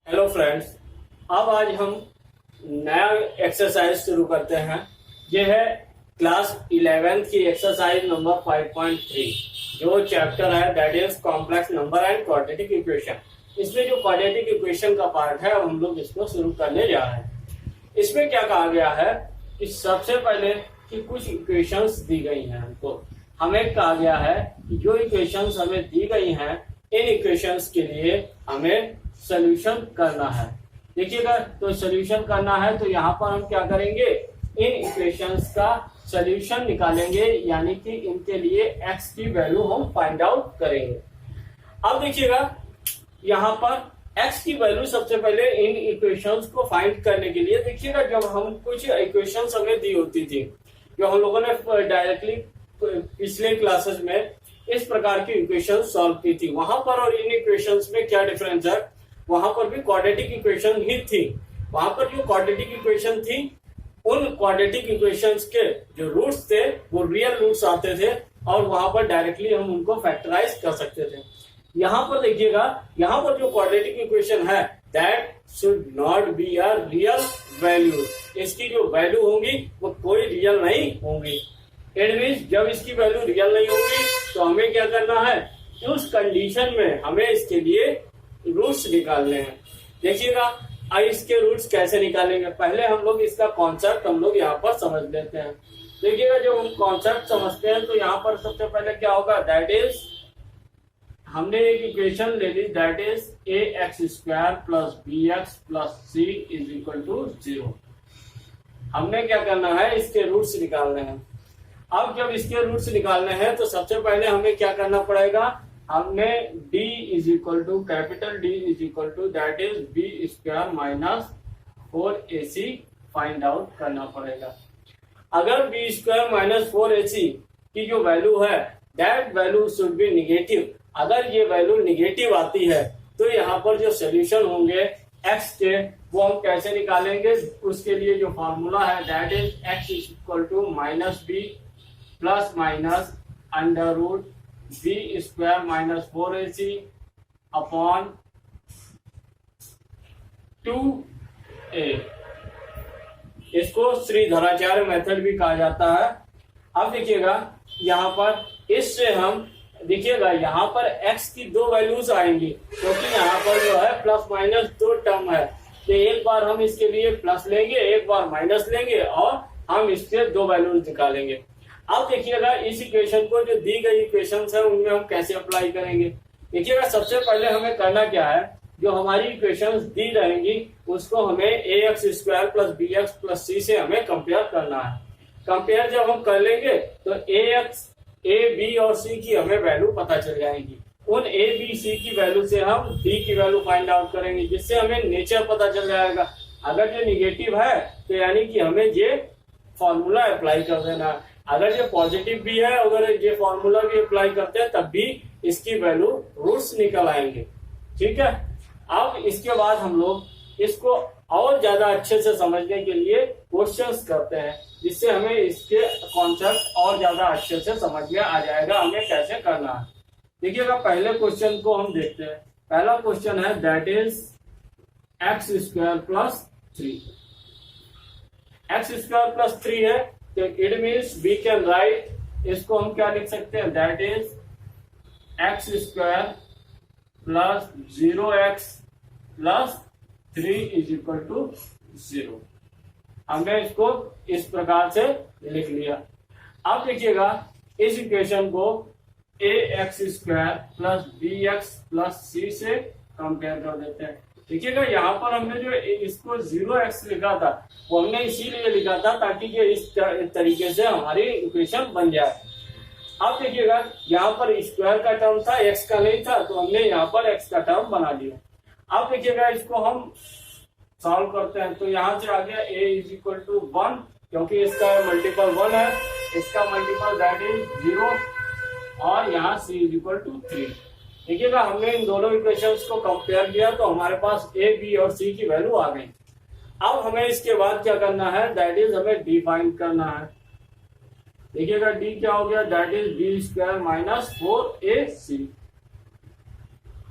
Hello friends, अब आज हम नया एक्सरसाइज शुरू करते हैं। यह है क्लास 11th की एक्सरसाइज नंबर 5.3 जो चैप्टर है that is complex number and quadratic equation. इसमें जो क्वाड्रेटिक इक्वेशन का पार्ट है हम लोग इसको शुरू करने जा रहे हैं। इसमें क्या कहा गया है कि सबसे पहले कि कुछ इक्वेशंस दी गई हैं हमको। हमें कहा गया है कि जो इक्वेशंस हमें दी गई हैं इन इक्वेशंस के लिए हमें सोल्यूशन करना है। देखिएगा, तो सोल्यूशन करना है तो यहाँ पर हम क्या करेंगे, इन इक्वेशंस का सोल्यूशन निकालेंगे, यानी कि इनके लिए x की वैल्यू हम फाइंड आउट करेंगे। अब देखिएगा, यहाँ पर x की वैल्यू सबसे पहले इन इक्वेशंस को फाइंड करने के लिए, देखिएगा जब हम कुछ इक्वेशंस हमें दी होती थी जो हम लोगों ने डायरेक्टली पिछले क्लासेस में इस प्रकार की इक्वेशन सॉल्व की थी, वहां पर और इन इक्वेशंस में क्या डिफरेंस है। वहां पर भी क्वाड्रेटिक इक्वेशन ही थी। वहां पर जो क्वाड्रेटिक इक्वेशन थी उन क्वाड्रेटिक इक्वेशंस के जो रूट्स थे वो रियल रूट्स आते थे और वहां पर डायरेक्टली हम उनको फैक्टराइज कर सकते थे। यहाँ पर देखिएगा, यहाँ पर जो क्वाड्रेटिक इक्वेशन है that should not be a real value. इसकी जो वैल्यू होंगी वो कोई रियल नहीं होंगी। इट मीन्स जब इसकी वैल्यू रियल नहीं होगी तो हमें क्या करना है, उस कंडीशन में हमें इसके लिए रूट्स निकालने हैं। देखिएगा, अब इसके रूट्स कैसे निकालेंगे, पहले हम लोग इसका कॉन्सेप्ट हम लोग यहाँ पर समझ लेते हैं। देखिएगा, जब हम कॉन्सेप्ट समझते हैं तो यहाँ पर सबसे पहले क्या होगा, दैट इज हमने एक इक्वेशन ले ली that is ax² plus bx plus c is equal to 0। हमने क्या करना है, इसके रूट्स निकालने हैं। अब जब इसके रूट्स निकालने हैं तो सबसे पहले हमें क्या करना पड़ेगा, हमने d is equal to capital D is equal to that is b² minus 4ac find out करना पड़ेगा। अगर b² माइनस 4ac की जो वैल्यू है that value should be negative. अगर ये वैल्यू निगेटिव आती है तो यहाँ पर जो सोल्यूशन होंगे x के वो हम कैसे निकालेंगे, उसके लिए जो फॉर्मूला है that is x is equal to minus b plus minus under root b² minus 4ac upon 2a। इसको श्रीधराचार्य मेथड भी कहा जाता है। अब देखिएगा, यहाँ पर इससे हम देखिएगा यहाँ पर x की दो वैल्यूज आएंगी क्योंकि यहाँ पर जो है प्लस माइनस दो टर्म है, तो एक बार हम इसके लिए प्लस लेंगे, एक बार माइनस लेंगे और हम इससे दो वैल्यूज निकालेंगे। अब देखिएगा, इस इक्वेशन को जो दी गई इक्वेशंस है उनमें हम कैसे अप्लाई करेंगे। देखिएगा, सबसे पहले हमें करना क्या है, जो हमारी इक्वेशंस दी रहेंगी उसको हमें ax² plus bx plus c से हमें कंपेयर करना है। कंपेयर जब हम कर लेंगे तो a, b और c की हमें वैल्यू पता चल जाएगी। उन a, b, c की वैल्यू से हम d की वैल्यू फाइंड आउट करेंगे, जिससे हमें नेचर पता चल जाएगा। अगर ये निगेटिव है तो यानी कि हमें ये फॉर्मूला अप्लाई कर देना है। अगर ये पॉजिटिव भी है, अगर ये फॉर्मूला भी अप्लाई करते हैं तब भी इसकी वैल्यू रूट्स निकल आएंगे। ठीक है, अब इसके बाद हम लोग इसको और ज्यादा अच्छे से समझने के लिए क्वेश्चंस करते हैं, जिससे हमें इसके कॉन्सेप्ट और ज्यादा अच्छे से समझ में आ जाएगा हमें कैसे करना है। देखिएगा, पहले क्वेश्चन को हम देखते हैं। पहला क्वेश्चन है that is x² plus 3। x² plus 3 है तो it means we can write, इसको हम क्या लिख सकते हैं, that is x² plus 0x plus 3 is equal to 0। हमने इसको इस प्रकार से लिख लिया। अब देखिएगा, इस इक्वेशन को ax² plus bx plus c से कंपेयर कर देते हैं। देखिएगा, यहाँ पर हमने जो इसको 0x लिखा था वो हमने इसीलिए लिखा था ताकि ये इस तरीके से हमारी इक्वेशन बन जाए। अब देखिएगा, यहाँ पर स्क्वायर का टर्म था, x का नहीं था, तो हमने यहाँ पर x का टर्म बना लिया। अब देखिएगा, इसको हम सॉल्व करते हैं तो यहाँ से आ गया a इज इक्वल टू 1 क्योंकि इसका मल्टीपल 1 है, इसका मल्टीपल दैट इज 0 और यहाँ c इज इक्वल टू 3। देखिएगा, हमने इन दोनों इक्वेशंस को कंपेयर किया तो हमारे पास a, b और c की वैल्यू आ गई। अब हमें इसके बाद क्या करना है, दैट इज हमें d फाइंड करना है। देखिएगा, d क्या हो गया, that is b² minus 4ac।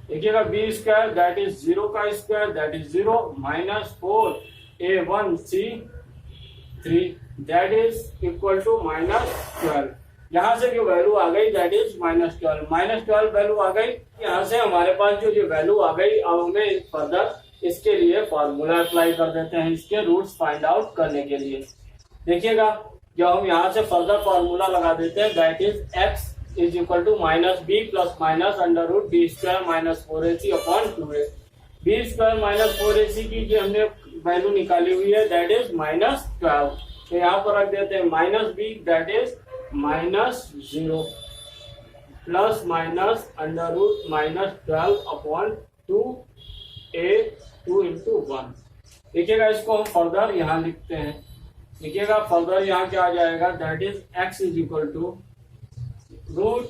देखिएगा बी स्क्वायर दैट इज 0 का square that is 0 minus 4a1c3 that is equal to -12। यहाँ से जो वैल्यू आ गई दैट इज -12 वैल्यू आ गई। यहाँ से हमारे पास जो वैल्यू आ गई, अब हमें फर्दर इसके लिए फॉर्मूला अप्लाई कर देते हैं इसके रूट्स फाइंड आउट करने के लिए। देखिएगा जब हम यहाँ से फर्दर फॉर्मूला लगा देते हैं that is x is equal to -b plus minus under root b square minus 4ac upon 2a। B square minus 4ac की जो हमने वैल्यू निकाली हुई है दैट इज -12, तो यहाँ पर रख देते हैं -b that is -0 plus minus under root -12 upon 2a 2 into 1। देखिएगा इसको हम फर्दर यहाँ लिखते हैं। देखिएगा फर्दर यहाँ क्या आ जाएगा that is x is equal to root,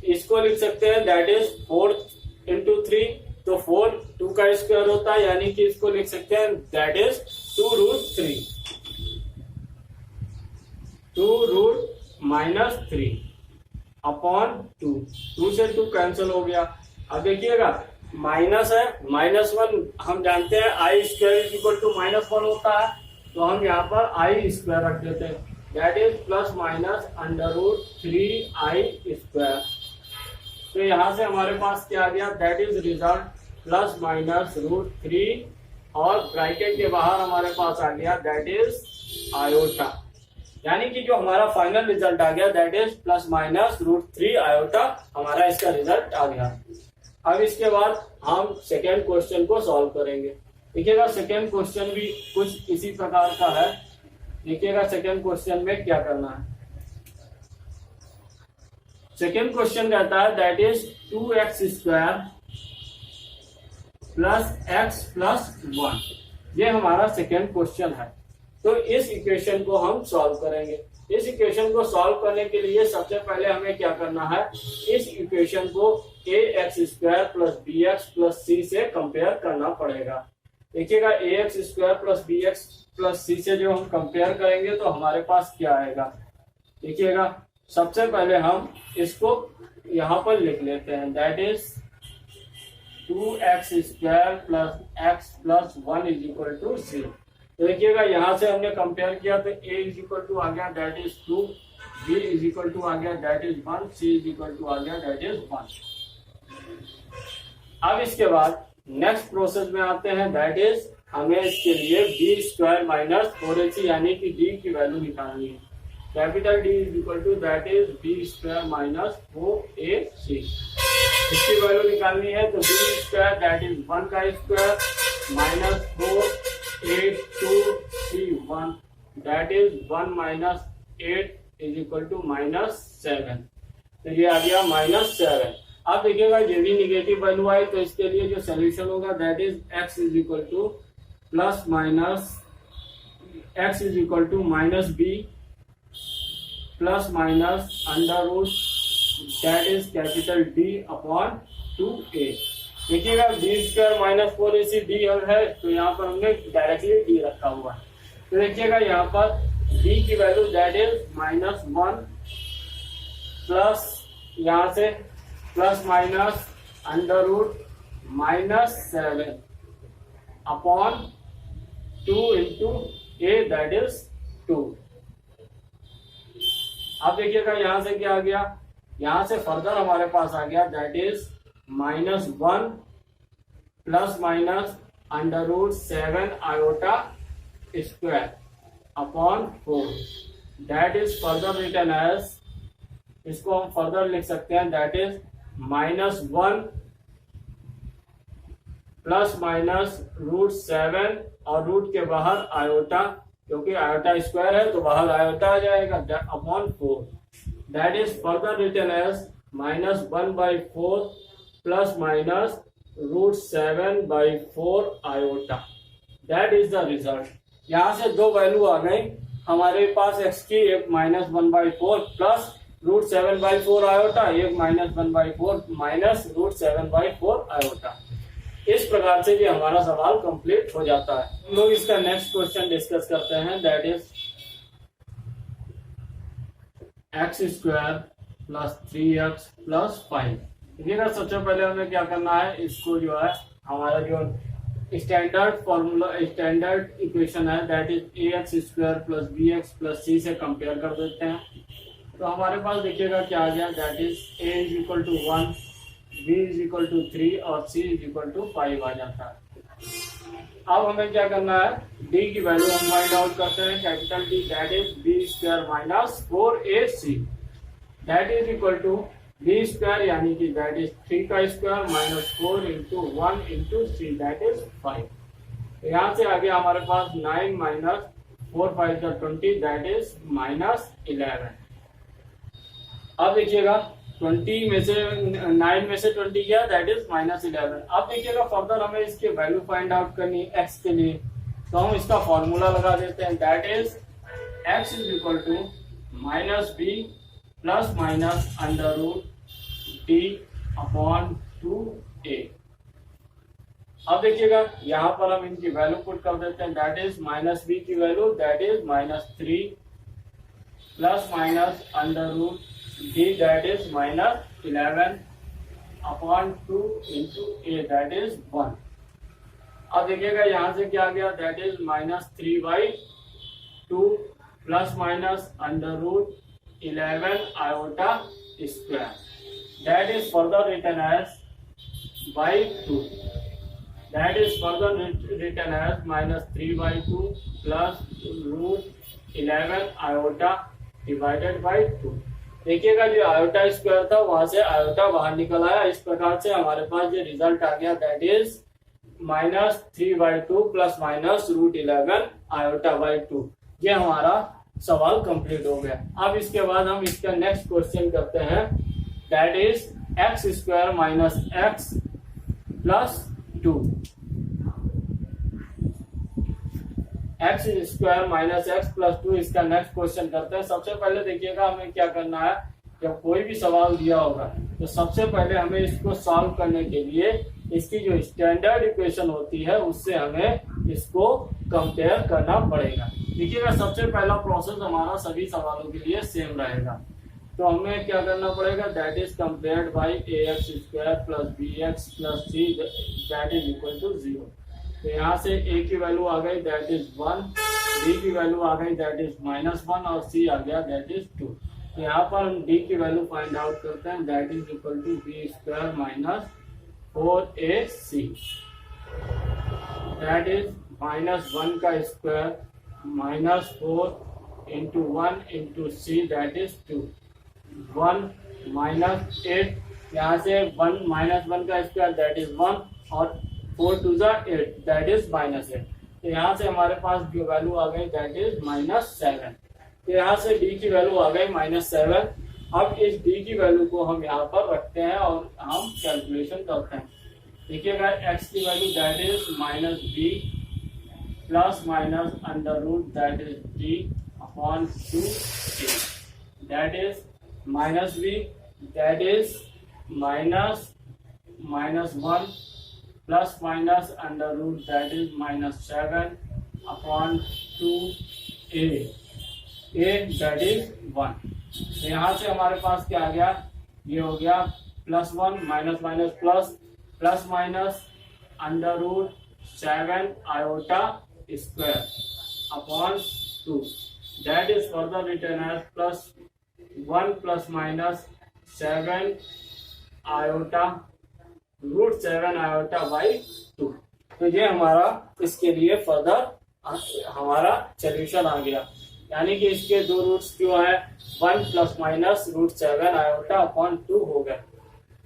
इसको लिख सकते हैं दैट इज 4 into 3, तो 4 2 का स्क्वायर होता है, यानी कि इसको लिख सकते हैं दैट इज 2√3 अपॉन 2 से 2 कैंसिल हो गया। अब देखिएगा माइनस है, -1 हम जानते हैं आई स्क्वायर इज इक्वल टू -1 होता है, तो हम यहाँ पर आई स्क्वायर रख देते हैं that is plus minus under root 3i square. तो यहाँ से हमारे पास क्या आ गया that is result plus minus √3 और ब्रैकेट के बाहर हमारे पास आ गया दैट इज आयोटा, यानी कि जो हमारा फाइनल रिजल्ट आ गया that is plus minus √3 iota, हमारा इसका रिजल्ट आ गया। अब इसके बाद हम सेकेंड क्वेश्चन को सॉल्व करेंगे। देखिएगा सेकेंड क्वेश्चन भी कुछ इसी प्रकार का है। देखिएगा सेकेंड क्वेश्चन में क्या करना है। सेकेंड क्वेश्चन कहता है that is 2x square plus x plus 1, ये हमारा सेकेंड क्वेश्चन है। तो इस इक्वेशन को हम सॉल्व करेंगे। इस इक्वेशन को सॉल्व करने के लिए सबसे पहले हमें क्या करना है, इस इक्वेशन को ax square plus bx plus c से कंपेयर करना पड़ेगा। देखिएगा ax square plus bx plus c से जो हम कंपेयर करेंगे तो हमारे पास क्या आएगा। देखिएगा सबसे पहले हम इसको यहाँ पर लिख लेते हैं that is 2x square plus x plus 1 is equal to c। तो देखिएगा यहाँ से हमने कंपेयर किया तो a इज इक्वल टू आ गया that is 2, b is equal to आ गया that is 1, c is equal to आ गया दैट इज 1। अब इसके बाद नेक्स्ट प्रोसेस में आते हैं दैट इज हमें इसके लिए b स्क्वायर माइनस 4ac यानी कि d की वैल्यू निकालनी है। Capital D is equal to that is b square minus 4ac, इसकी वैल्यू निकालनी है। तो b स्क्वायर दैट इज 1 का square minus 4 8 2 3 1 that is 1 minus 8 is equal to -7, तो ये आ गया -7। अब देखिएगा ये भी निगेटिव वैल्यू आई तो इसके लिए जो सोल्यूशन होगा that is x is equal to plus minus x is equal to -b plus minus under root that is capital D upon 2a। देखिएगा b square minus 4ac d है, तो यहाँ पर हमने डायरेक्टली d रखा हुआ है। तो देखिएगा यहाँ पर d की वैल्यू दैट इज -1 प्लस यहाँ से plus minus under root -7 upon 2 into a that is 2। अब देखिएगा यहाँ से क्या आ गया, यहाँ से फर्दर हमारे पास आ गया that is -1 plus minus under root 7 iota square upon 4 that is further written as, इसको हम फर्दर लिख सकते हैं दैट इज -1 प्लस माइनस √7 और रूट के बाहर आयोटा, क्योंकि आयोटा स्क्वायर है तो बाहर आयोटा आ जाएगा upon 4 that is further written as -1/4 plus minus √7/4 iota, that is the result. यहाँ से दो वैल्यू आ गई हमारे पास x की, एक -1/4 प्लस √7/4 आयोटा, एक -1/4 माइनस √7/4 आयोटा। इस प्रकार से ये हमारा सवाल कंप्लीट हो जाता है। हम लोग इसका नेक्स्ट क्वेश्चन डिस्कस करते हैं that is x square plus 3x plus 5। देखिएगा सबसे पहले हमें क्या करना है, इसको जो है हमारा जो स्टैंडर्ड फॉर्मूला स्टैंडर्ड इक्वेशन है that is A x square plus B x plus C से कंपेयर कर देते हैं। तो हमारे पास देखिएगा क्या आ गया, that is a is equal to 1, b is equal to 3 और सी इज इक्वल टू 5 आ जाता है। अब हमें क्या करना है, डी की वैल्यू हम फाइंड आउट करते हैं, capital d that is b square minus 4ac that is equal to b square यानी कि दैट इज 3 का square minus 4 into 1 into c that is 5। तो यहाँ से आगे हमारे पास 9 माइनस 4 5 का 20 दैट इज माइनस 11। अब देखिएगा 20 में से 9 में से 20 गया दैट इज माइनस 11। अब देखिएगा फर्दर हमें इसकी वैल्यू फाइंड आउट करनी है एक्स के लिए, तो हम इसका फॉर्मूला लगा देते हैं that is x is equal to minus b plus minus under root d upon 2a। अब देखिएगा यहाँ पर हम इनकी वैल्यू पुट कर देते हैं दैट इज माइनस बी की वैल्यू that is minus 3 plus minus under root d that is minus 11 upon 2 into a that is 1। अब देखिएगा यहाँ से क्या आ गया, that is minus 3/2 plus minus under root 11 iota square that is further written as by 2 that is further written as minus 3/2 plus root 11 iota divided by 2। देखिएगा जो iota square था वहां से आयोटा बाहर निकल आया, इस प्रकार से हमारे पास जो रिजल्ट आ गया that is minus 3/2 plus minus root 11 iota by 2। ये हमारा सवाल कंप्लीट हो गया। अब इसके बाद हम इसका नेक्स्ट क्वेश्चन करते हैं that is x square minus x plus 2। X square minus x plus 2 इसका नेक्स्ट क्वेश्चन करते हैं। सबसे पहले देखिएगा हमें क्या करना है, जब कोई भी सवाल दिया होगा तो सबसे पहले हमें इसको सॉल्व करने के लिए इसकी जो स्टैंडर्ड इक्वेशन होती है उससे हमें इसको कंपेयर करना पड़ेगा। देखिएगा सबसे पहला प्रोसेस हमारा सभी सवालों के लिए सेम रहेगा, तो हमें क्या करना पड़ेगा that is compared by a x square plus B x plus c that is equal to 0। तो यहाँ से a की वैल्यू आ गई दैट इज 1, b की वैल्यू आ गई दैट इज -1 और c आ गया दैट इज 2। तो यहाँ पर हम d की वैल्यू फाइंड आउट करते हैं that is equal to b square minus 4ac that is -1 का square minus 4 into 1 into c that is 2। 1 minus 8 यहाँ से 1 -1 का स्क्वायर दैट इज 1 और 4 to the 8 दैट इज -8। तो यहाँ से हमारे पास जो वैल्यू आ गई दैट इज -7। तो यहाँ से d की वैल्यू आ गई -7। अब इस d की वैल्यू को हम यहाँ पर रखते हैं और हम कैलकुलेशन करते हैं। देखिएगा x की वैल्यू that is -b plus minus under root that is d upon 2a that is -b that is -1 plus minus under root that is -7 upon 2a that is 1। तो यहाँ से हमारे पास क्या आ गया, ये हो गया +1 minus minus plus plus minus under root 7 iota square upon 2 that is further written as +1 plus minus 7 iota root 7 iota by 2। तो ये हमारा इसके लिए फर्दर हमारा सोल्यूशन आ गया, यानी कि इसके दो रूट्स जो है 1 plus minus root 7 iota upon 2 हो गए।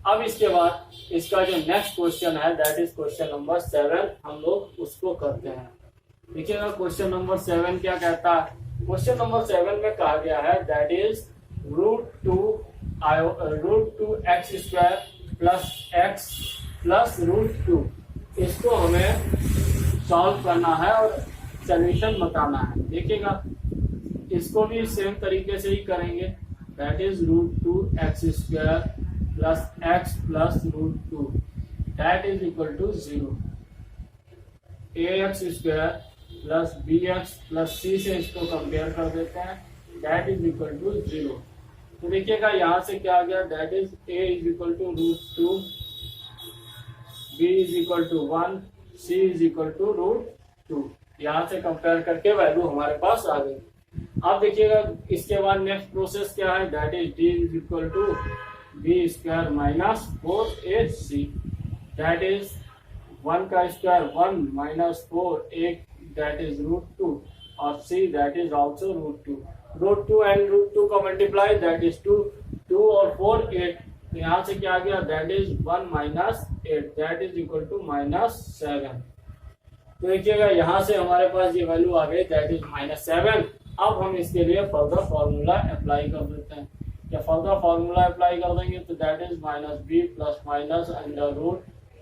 अब इसके बाद इसका जो नेक्स्ट क्वेश्चन है दैट इज क्वेश्चन नंबर 7, हम लोग उसको करते हैं। देखिएगा क्वेश्चन नंबर 7 क्या कहता है। क्वेश्चन नंबर 7 में कहा गया है that is √2 x square plus x plus √2। इसको हमें सॉल्व करना है और सोल्यूशन बताना है। देखिएगा इसको भी सेम तरीके से ही करेंगे that is √2 x square plus x plus √2 that is equal to 0। ax square plus bx plus c से इसको कंपेयर कर देते हैं दैट इज इक्वल टू 0। तो देखिएगा यहाँ से क्या आ गया, that is a is equal to √2, b is equal to 1, c is equal to √2। यहाँ से कंपेयर करके वैल्यू हमारे पास आ गई। अब देखिएगा इसके बाद नेक्स्ट प्रोसेस क्या है, that is d is equal to b square minus 4ac, that is 1 का स्क्वायर 1 माइनस 4 1 दैट इज √2 और c that is also √2। √2 and √2 का मल्टीप्लाई दैट इज 2, 2 और 4 8। तो यहाँ से क्या आ गया, that is 1 minus 8 that is equal to -7। तो देखिएगा यहाँ से हमारे पास ये वैल्यू आ गई, दैट इज -7। अब हम इसके लिए फर्दर फॉर्मूला अप्लाई कर देते हैं। या फर्दर फॉर्मूला अप्लाई कर देंगे तो that is -b plus minus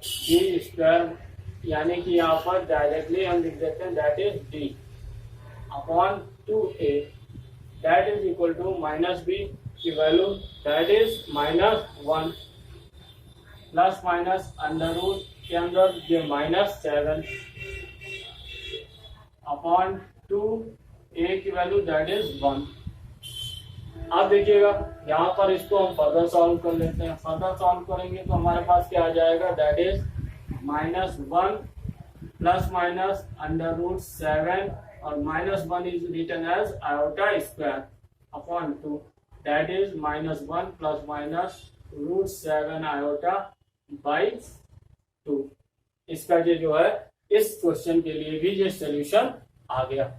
√b square, यानी कि यहाँ पर डायरेक्टली हम लिख देते हैं that is d upon 2a that is equal to -b की वैल्यू दैट इज -1 प्लस माइनस √ के अंदर ये -7 अपॉन 2a की वैल्यू दैट इज 1। अब देखिएगा यहाँ पर इसको हम फर्दर सॉल्व कर लेते हैं। फर्दर सॉल्व करेंगे तो हमारे पास क्या आ जाएगा, दैट इज -1 प्लस माइनस √7 और -1 is written as iota square upon 2 that is -1 plus minus √7 iota by 2। इसका जो है इस क्वेश्चन के लिए भी ये सोल्यूशन आ गया।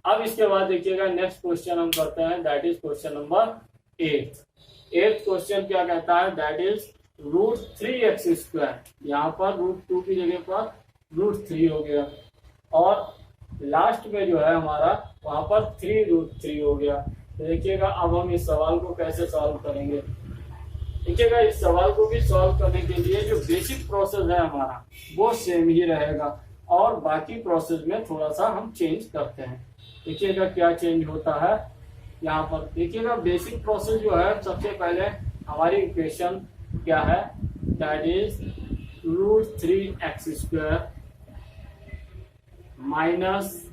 अब इसके बाद देखिएगा नेक्स्ट क्वेश्चन हम करते हैं, that is question number 8। 8th question क्या कहता है, दैट इज √3x²। यहाँ पर √2 की जगह पर √3 हो गया और लास्ट में जो है हमारा वहां पर 3√3 हो गया। तो देखिएगा अब हम इस सवाल को कैसे सॉल्व करेंगे। देखिएगा इस सवाल को भी सॉल्व करने के लिए जो बेसिक प्रोसेस है हमारा वो सेम ही रहेगा और बाकी प्रोसेस में थोड़ा सा हम चेंज करते हैं। देखिएगा क्या चेंज होता है यहाँ पर। देखिएगा बेसिक प्रोसेस जो है, सबसे पहले हमारी इक्वेशन क्या है, that is √3x² minus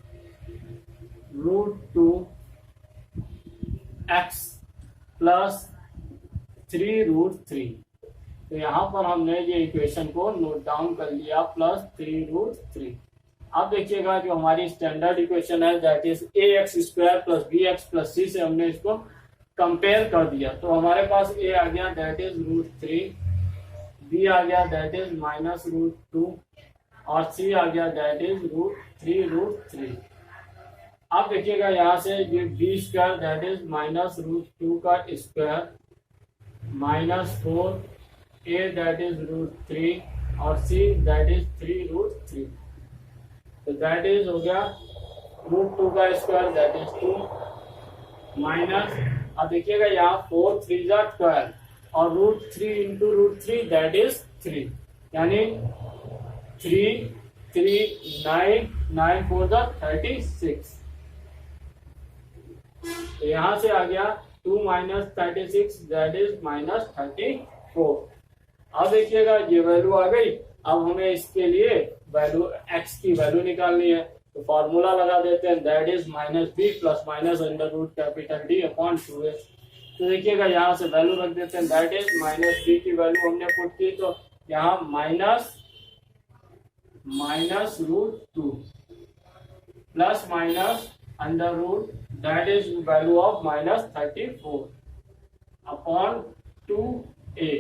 √2x plus 3√3। तो यहाँ पर हमने ये इक्वेशन को नोट डाउन कर लिया, प्लस 3√3। अब देखिएगा जो हमारी स्टैंडर्ड इक्वेशन है that is ax² plus bx plus c से हमने इसको कंपेयर कर दिया। तो हमारे पास a आ गया दैट इज √3, b आ गया दैट इज -√2 और c आ गया दैट इज √3√3। अब देखिएगा यहाँ से ये b² दैट इज -√2 का स्क्वायर -4 a दैट इज √3 और c दैट इज 3√3। तो दैट इज हो गया √2 का स्क्वायर दैट इज 2 माइनस, अब देखिएगा यहाँ 4 3 जा 12 और √3 इंटू √3 दैट इज 3, यानी 3 3 9 9 4 जा 36। तो यहाँ से आ गया 2 माइनस 36 दैट इज -34। अब देखिएगा ये वैल्यू आ गई। अब हमें इसके लिए वैल्यू x की वैल्यू निकालनी है, तो फॉर्मूला लगा देते हैं that is -b plus minus √D upon 2a। तो देखिएगा यहाँ से वैल्यू रख देते हैं दैट इज -b की वैल्यू हमने पुट की, तो यहाँ -√2 plus minus that is value of -34 upon 2a।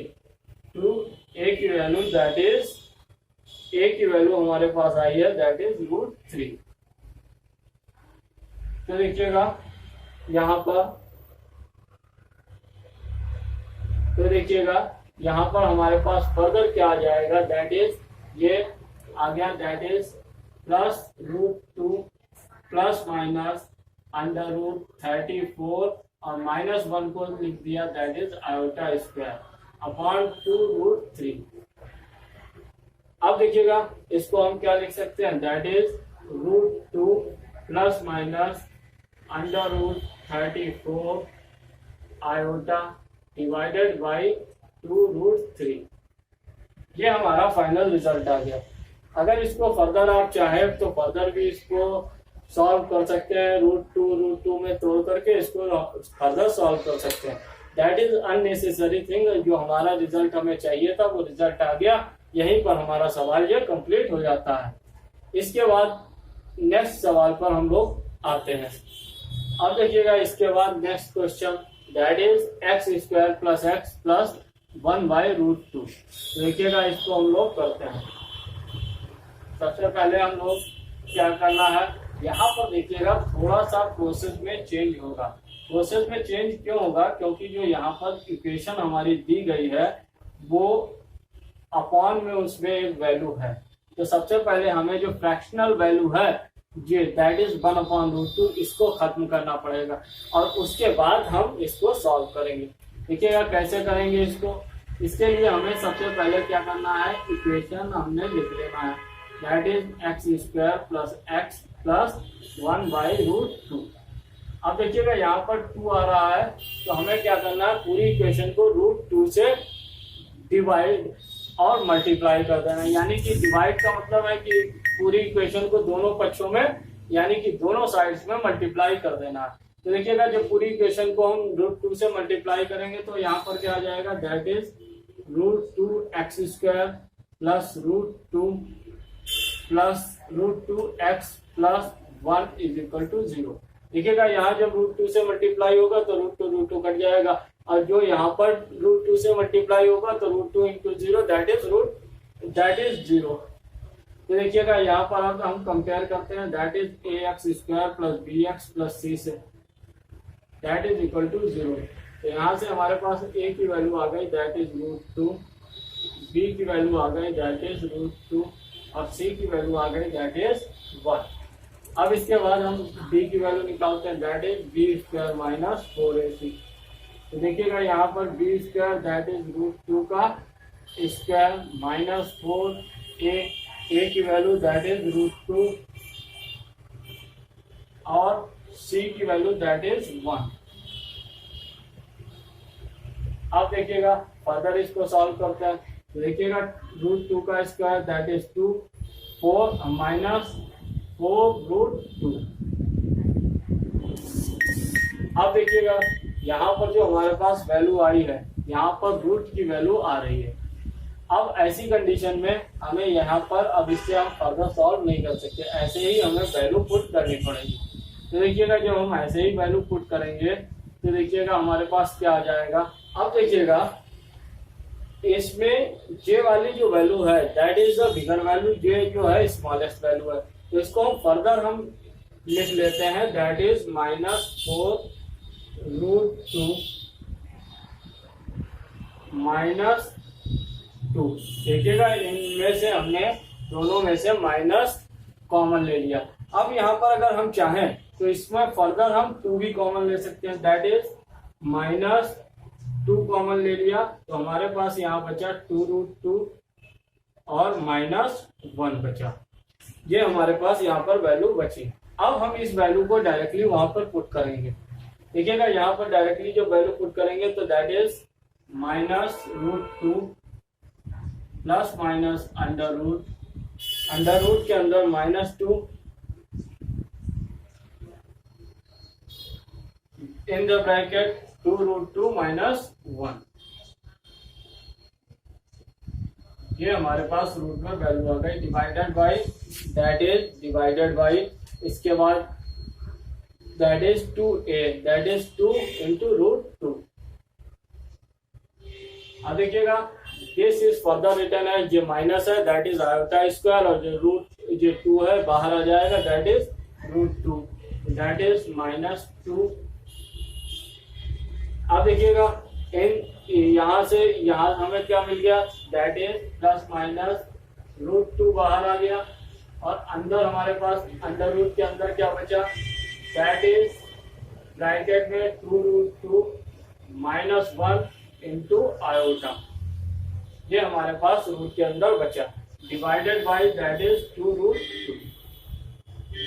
2a की वैल्यू दैट इज a की वैल्यू हमारे पास आई है दैट इज √3। तो देखिएगा यहाँ पर, हमारे पास फर्दर क्या आ जाएगा, दैट इज ये आ गया that is plus √2 plus minus √34 और -1 को लिख दिया that is iota square upon 2√3। अब देखिएगा इसको हम क्या लिख सकते हैं, that is √2 plus minus √34 iota divided by 2√3। ये हमारा फाइनल रिजल्ट आ गया। अगर इसको फर्दर आप चाहें तो फर्दर भी इसको सॉल्व कर सकते हैं, √2 में तोड़ करके इसको फर्दर सॉल्व कर सकते हैं। That is unnecessary thing. जो हमारा रिजल्ट हमें चाहिए था वो रिजल्ट आ गया, यहीं पर हमारा सवाल ये कंप्लीट हो जाता है। इसके बाद नेक्स्ट सवाल पर हम लोग आते हैं। अब देखिएगा इसके बाद next question that is x square plus x plus 1/√2। देखिएगा इसको हम लोग करते हैं। सबसे पहले हम लोग क्या करना है, यहाँ पर देखिएगा थोड़ा सा प्रोसेस में चेंज होगा। प्रोसेस में चेंज क्यों होगा, क्योंकि जो यहाँ पर इक्वेशन हमारी दी गई है वो अपॉन में उसमें एक वैल्यू है। तो सबसे पहले हमें जो फ्रैक्शनल वैल्यू है ये दैट इज 1/√2 इसको खत्म करना पड़ेगा और उसके बाद हम इसको सॉल्व करेंगे। देखिएगा कैसे करेंगे इसको। इसके लिए हमें सबसे पहले क्या करना है, इक्वेशन हमने लिख लेना है that is x square plus x plus 1/√2। अब देखिएगा यहाँ पर 2 आ रहा है तो हमें क्या करना है, पूरी इक्वेशन को √2 से डिवाइड और मल्टीप्लाई कर देना है। यानी कि डिवाइड का मतलब है कि पूरी इक्वेशन को दोनों पक्षों में यानी कि दोनों साइड्स में मल्टीप्लाई कर देना है। तो देखिएगा जब पूरी इक्वेशन को हम √2 से मल्टीप्लाई करेंगे तो यहाँ पर क्या आ जाएगा, that is √2x² plus √2 plus √2x plus 1 = 0। देखिएगा यहाँ जब √2 से मल्टीप्लाई होगा तो √2 कट जाएगा और जो यहाँ पर √2 से मल्टीप्लाई होगा तो √2 × 0 दैट इज 0। तो देखिएगा यहाँ पर अब हम कंपेयर करते हैं that is ax² plus bx plus c से दैट इज = 0। तो यहाँ से हमारे पास a की वैल्यू आ गई दैट इज √2, b की वैल्यू आ गई दैट इज √2 और c की वैल्यू आ गई दैट इज 1। अब इसके बाद हम b की वैल्यू निकालते हैं that is b² minus 4ac। तो देखिएगा यहाँ पर b² दैट इज √2 का स्क्वायर माइनस 4a की वैल्यू दैट इज √2 और c की वैल्यू दैट इज 1। अब देखिएगा फर्दर इसको सॉल्व करते हैं। तो देखिएगा √2 का स्क्वायर दैट इज 2, 4 माइनस 4√2। अब देखिएगा यहाँ पर जो हमारे पास वैल्यू आई है, यहाँ पर रूट की वैल्यू आ रही है। अब ऐसी कंडीशन में हमें यहाँ पर अब इससे हम फर्दर सॉल्व नहीं कर सकते, ऐसे ही हमें वैल्यू पुट करनी पड़ेगी। तो देखिएगा जब हम ऐसे ही वैल्यू पुट करेंगे तो देखिएगा हमारे पास क्या आ जाएगा। अब देखिएगा इसमें जे वाली जो वैल्यू है that is the bigger value, जे जो है स्मॉलेस्ट वैल्यू है। तो इसको हम फर्दर हम लिख लेते हैं दैट इज -4√2 माइनस 2। देखिएगा इनमें से हमने दोनों में से माइनस कॉमन ले लिया। अब यहाँ पर अगर हम चाहें तो इसमें फर्दर हम 2 भी कॉमन ले सकते हैं दैट इज -2 कॉमन ले लिया तो हमारे पास यहाँ बचा 2√2 और -1 बचा। ये हमारे पास यहाँ पर वैल्यू बची। अब हम इस वैल्यू को डायरेक्टली वहां पर पुट करेंगे। देखिएगा यहाँ पर डायरेक्टली जो वैल्यू पुट करेंगे तो that is -√2 plus minus under root के अंदर -2 इन द ब्रैकेट 2√2 - 1। ये हमारे पास रूट में वैल्यू आ गई डिवाइडेड बाई इसके बाद that is 2a that is 2 × √2। अब देखिएगा दिस इज फर्दर रिटर्न है, जो माइनस है दैट इज आयोटा स्क्वायर और जो रूट जो 2 है बाहर आ जाएगा दैट इज √2 दैट इज -2। अब देखिएगा यहाँ से यहाँ हमें क्या मिल गया दैट इज ±√2 बाहर आ गया और अंदर हमारे पास अंडर रूट के अंदर क्या बचा दैट इज ब्रैकेट में 2√2 -1 × आयोटा। ये हमारे पास रूट के अंदर बचा डिवाइडेड बाय दैट इज 2√2।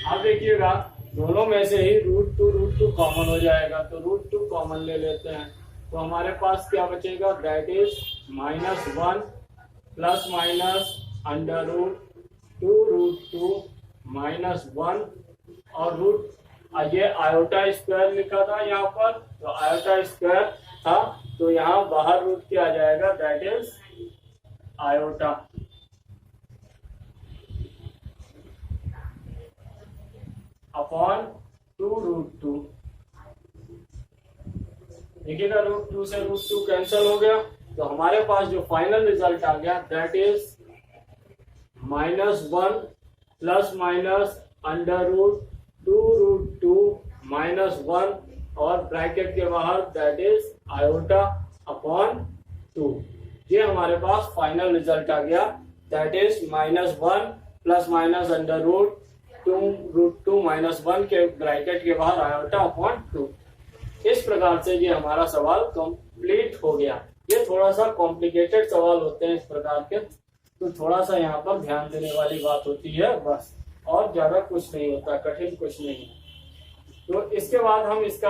अब देखिएगा दोनों में से ही √2 कॉमन हो जाएगा तो √2 कॉमन ले लेते हैं तो हमारे पास क्या बचेगा that is -1 plus minus under root 2√2 -1 और ये आयोटा स्क्वायर लिखा था यहाँ पर, तो आयोटा स्क्वायर था, तो यहाँ बाहर रूट किया जाएगा, दैट इज आयोटा अपॉन 2√2। देखिएगा √2 से √2 कैंसिल हो गया, तो हमारे पास जो फाइनल रिजल्ट आ गया दैट इज -1 प्लस माइनस √2√2 -1 और ब्रैकेट के बाहर दैट इज आयोटा अपॉन 2। ये हमारे पास फाइनल रिजल्ट आ गया, दैट इज -1 प्लस माइनस √2 -1 के ब्रैकेट के बाहर आयोटा अपॉन 2। इस प्रकार से ये हमारा सवाल कंप्लीट हो गया। ये थोड़ा सा कॉम्प्लिकेटेड सवाल होते हैं इस प्रकार के, तो थोड़ा सा यहाँ पर ध्यान देने वाली बात होती है बस, और ज्यादा कुछ नहीं होता, कठिन कुछ नहीं। तो इसके बाद हम इस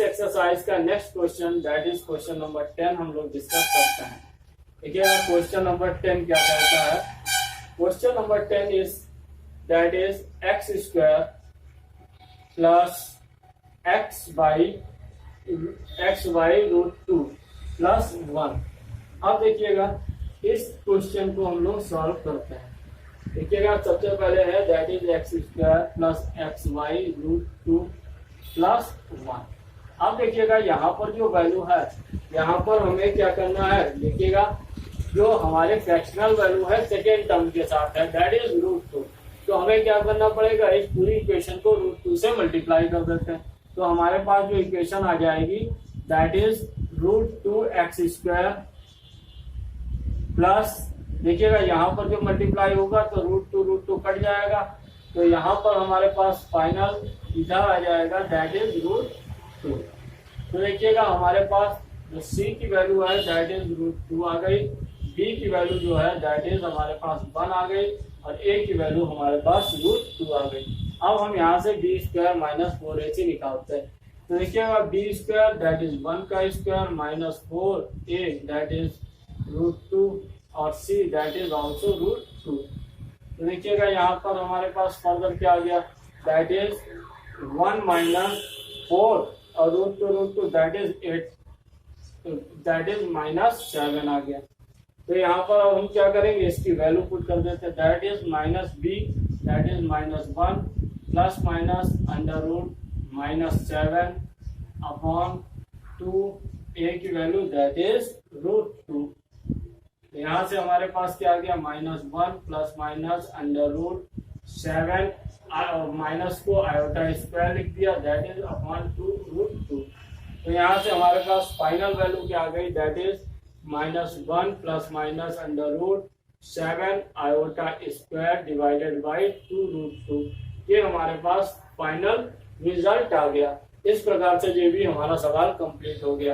एक्सरसाइज का next question that is question number 10 हम लोग डिस्कस करते हैं। देखिए क्वेश्चन नंबर 10 क्या कहता है। Question number 10 is that is x² plus x by √2 plus 1। अब देखिएगा इस क्वेश्चन को हम लोग सॉल्व करते हैं। देखिएगा सबसे पहले है that is x² plus xy √2 plus 1। अब देखिएगा यहाँ पर जो वैल्यू है, यहाँ पर हमें क्या करना है, देखिएगा जो हमारे फ्रैक्शनल वैल्यू है सेकेंड टर्म के साथ है दैट इज √2, तो हमें क्या करना पड़ेगा, इस पूरी इक्वेशन को √2 से मल्टीप्लाई कर देते हैं। तो हमारे पास जो इक्वेशन आ जाएगी दैट इज √2x² प्लस, देखिएगा यहाँ पर जो मल्टीप्लाई होगा तो √2 कट जाएगा, तो यहाँ पर हमारे पास फाइनल इधर आ जाएगा दैट इज √2। तो देखिएगा हमारे पास जो c की वैल्यू है दैट इज √2 आ गई, b की वैल्यू जो है दैट इज हमारे पास 1 आ गई, और a की वैल्यू हमारे पास √2 आ गई। अब हम यहाँ से b² माइनस 4ac निकालते हैं। तो देखिएगा b² दैट इज 1 का square minus 4a that is √2 और c दैट इज ऑल्सो √2। तो देखिएगा यहाँ पर हमारे पास फर्दर क्या आ गया, दैट इज 1 माइनस 4 और √2 दैट इज 8 दैट इज -7 आ गया। तो यहाँ पर हम क्या करेंगे, इसकी वैल्यू पुट कर देते हैं, that is -b that is -1 plus minus √-7 upon 2 a की वैल्यू दैट इज √2। यहाँ से हमारे पास क्या आ गया, -1 प्लस माइनस √7 और माइनस को आयोटा स्क्वायर लिख दिया दैट इज अपॉन 2√2। तो यहाँ से हमारे पास फाइनल वैल्यू क्या आ गई, that is -1 plus minus √7 iota square divided by 2√2। ये हमारे पास फाइनल रिजल्ट आ गया। इस प्रकार से ये भी हमारा सवाल कंप्लीट हो गया।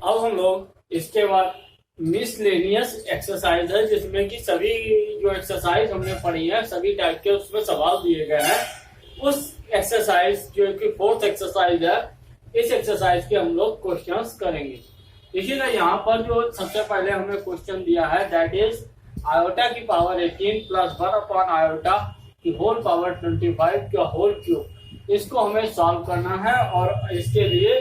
अब हम लोग इसके बाद मिसलेनियस एक्सरसाइज है, जिसमें कि सभी जो एक्सरसाइज हमने पढ़ी है सभी टाइप के उसमें सवाल दिए गए हैं। उस एक्सरसाइज जो कि 4th एक्सरसाइज है, इस एक्सरसाइज के हम लोग क्वेश्चंस करेंगे। देखिएगा यहाँ पर जो सबसे पहले हमें क्वेश्चन दिया है दैट इज आयोटा की पावर 18 प्लस 1 अपॉन आयोटा की होल पावर 25 का होल क्यूब। इसको हमें सॉल्व करना है और इसके लिए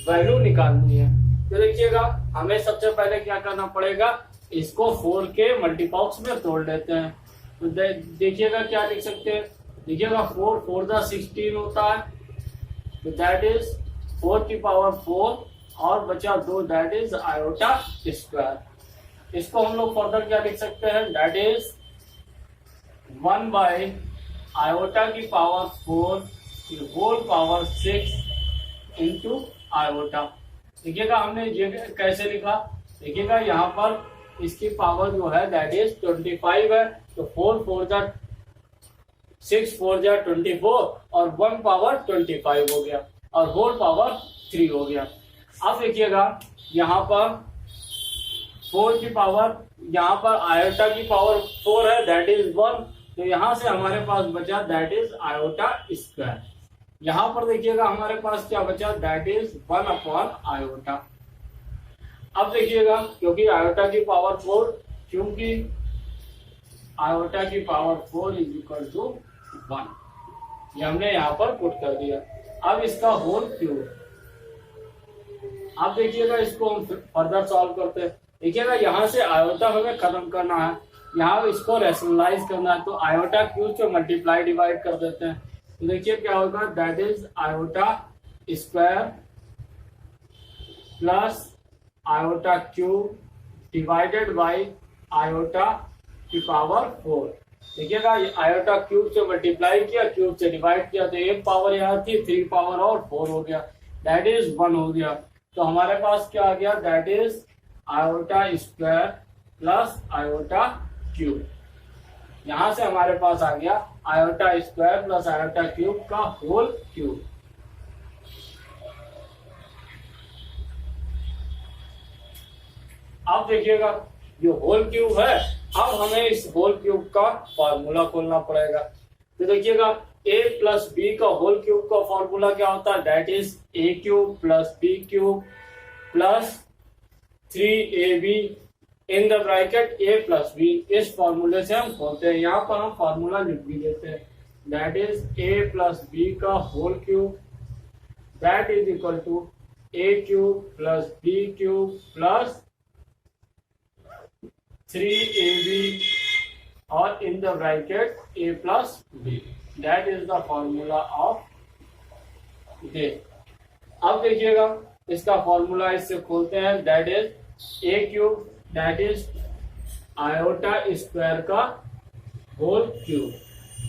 वैल्यू निकालनी है। तो देखिएगा हमें सबसे पहले क्या करना पड़ेगा, इसको 4 के मल्टीपॉक्स में तोड़ लेते हैं। तो देखिएगा क्या लिख सकते हैं, देखिएगा 4 4 जा 16 होता है, तो दैट इज 4 की पावर 4 और बचा 2 दैट इज आयोटा स्क्वायर। इसको हम लोग फर्दर क्या लिख सकते हैं, दैट इज 1 बाई आयोटा की पावर 4 की होल पावर 6 इंटू आयोटा। देखिएगा हमने ये कैसे लिखा, देखिएगा यहाँ पर इसकी पावर जो है दैट इज 25 है, तो 4 4 जा 6 4 जा 24 और 1 पावर 25 हो गया और होल पावर 3 हो गया। अब देखिएगा यहाँ पर 4 की पावर, यहाँ पर आयोटा की पावर 4 है दैट इज 1, तो यहाँ से हमारे पास बचा दैट इज आयोटा स्क्वायर। यहाँ पर देखिएगा हमारे पास क्या बचा, दैट इज 1 अपॉन आयोटा। अब देखिएगा क्योंकि आयोटा की पावर 4, क्योंकि आयोटा की पावर 4 इज इक्वल टू 1, ये हमने यहाँ पर पुट कर दिया। अब इसका होल क्यूब, आप देखिएगा इसको हम फर्दर सॉल्व करते हैं। देखिएगा यहाँ से आयोटा हमें खत्म करना है, यहाँ इसको रैशनलाइज करना है, तो आयोटा क्यूब से मल्टीप्लाई डिवाइड कर देते हैं। तो देखिए क्या होगा, that is iota square plus iota cube divided by iota की पावर 4। देखिएगा आयोटा क्यूब से मल्टीप्लाई किया, क्यूब से डिवाइड किया, तो एक पावर यहाँ थी, 3 पावर और 4 हो गया, दैट इज 1 हो गया। तो हमारे पास क्या आ गया, that is iota square plus iota cube. यहां से हमारे पास आ गया iota square plus iota cube का होल क्यूब। अब देखिएगा जो होल क्यूब है, अब हमें इस होल क्यूब का फॉर्मूला खोलना पड़ेगा। तो देखिएगा a प्लस बी का होल क्यूब का फॉर्मूला क्या होता है, that is a cube plus B cube plus 3ab in the bracket a plus b. इस फॉर्मूले से हम खोलते हैं, यहाँ पर हम फॉर्मूला लिख भी देते हैं, that is a plus B का whole cube that is equal to a cube plus B cube plus 3ab और in the bracket a plus B, that is the formula of they. अब देखिएगा इसका formula इससे खोलते हैं, that is a cube that is iota square का whole cube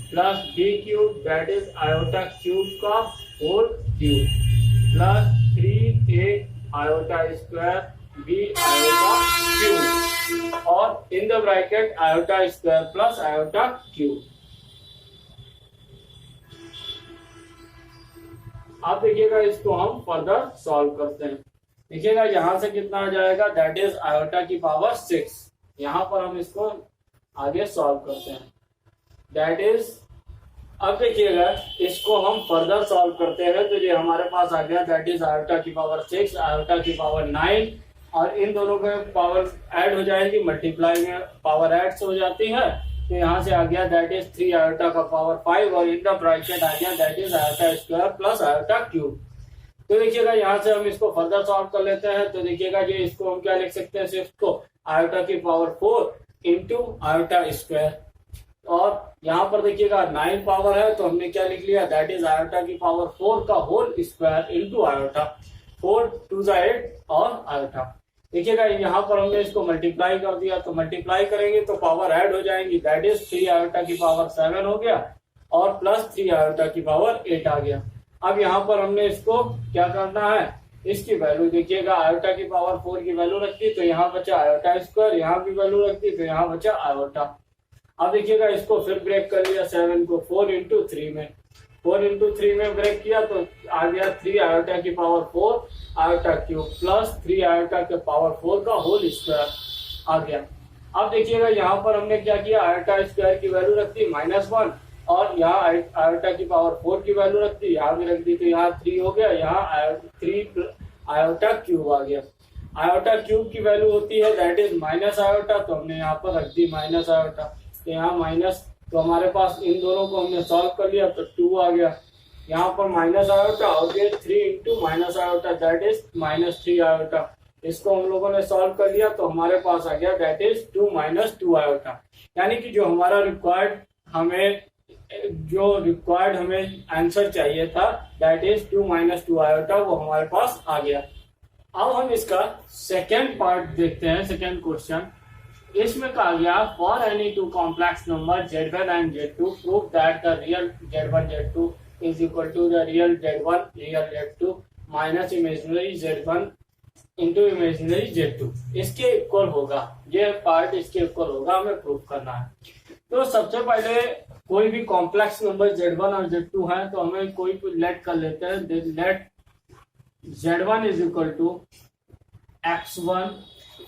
plus b cube that is iota cube का whole cube plus 3a iota square b iota cube और in the bracket iota square plus iota cube. अब देखिएगा इसको हम further solve करते हैं। देखिएगा यहां से कितना आ जाएगा, दैट इज आयोटा की पावर 6। यहां पर हम इसको आगे सॉल्व करते हैं, दैट इज, अब देखिएगा इसको हम फर्दर सॉल्व करते हैं, तो ये हमारे पास आ गया दैट इज आयोटा की पावर 6 आयोटा की पावर 9 और इन दोनों के पावर ऐड हो जाएगी, मल्टीप्लाई में पावर ऐड हो जाती है, तो यहाँ से आ गया दैट इज 3 आयोटा का पावर 5 और इन द ब्रैकेट आ गया that is iota square plus iota cube. तो देखिएगा यहाँ से हम इसको फर्दर सॉल्व कर लेते हैं। तो देखिएगा ये इसको हम क्या लिख सकते हैं, सिर्फ को आयोटा की पावर 4 इंटू आयोटा स्क्वायर, और यहाँ पर देखिएगा 9 पावर है तो हमने क्या लिख लिया, दैट इज आयोटा की पावर 4 का होल स्क्वायर इंटू आयोटा, 4 2 8 और आयोटा। देखिएगा यहाँ पर हमने इसको मल्टीप्लाई कर दिया, तो मल्टीप्लाई करेंगे तो पावर ऐड हो जाएंगी, दैट इज 3 आयोटा की पावर 7 हो गया और प्लस 3 आयोटा की पावर 8 आ गया। अब यहाँ पर हमने इसको क्या करना है, इसकी वैल्यू देखिएगा आयोटा की पावर 4 की वैल्यू रखती तो यहाँ बचा आयोटा स्क्वायर, यहाँ भी वैल्यू रखती तो यहाँ बचा आयोटा। अब देखिएगा इसको फिर ब्रेक कर लिया, 7 को 4 इंटू 3 में, 4 इंटू 3 में ब्रेक किया तो आ गया 3 आयोटा की power 4 iota cube plus 3 iota के पावर 4 का होल स्क्वायर आ गया। अब देखिएगा यहाँ पर हमने क्या किया, आयोटा स्क्वायर की वैल्यू रख दी -1 और यहाँ आयोटा की पावर 4 की वैल्यू रख दी, यहाँ भी रख दी, तो यहाँ 3 हो गया, यहाँ 3 आयोटा क्यूब आ गया। आयोटा क्यूब की वैल्यू होती है दैट इज माइनस आयोटा, तो हमने यहाँ पर रख दी माइनस आयोटा, तो यहाँ माइनस, तो हमारे पास इन दोनों को हमने सॉल्व कर लिया तो 2 आ गया। यहाँ पर माइनस आयोटा और 3 into minus iota that is -3 iota. इसको हम लोगों ने सॉल्व कर लिया तो हमारे पास आ गया दैट इज 2 - 2 आयोटा। यानी कि जो हमारा रिक्वायर्ड हमें आंसर चाहिए था दैट इज 2 - 2 आयोटा, वो हमारे पास आ गया। अब हम इसका सेकेंड पार्ट देखते हैं, सेकेंड क्वेश्चन। इसमें कहा गया for any two complex number Z1 and Z2 prove that the real Z1 Z2 is equal to the real Z1 real Z2 minus imaginary Z1 into imaginary Z2, इसके equal होगा, ये part इसके equal होगा, हमें prove करना है। तो सबसे पहले कोई भी कॉम्प्लेक्स नंबर Z1 और Z2 है तो हमें कोई लेट कर लेते हैं, let Z1 is equal to x1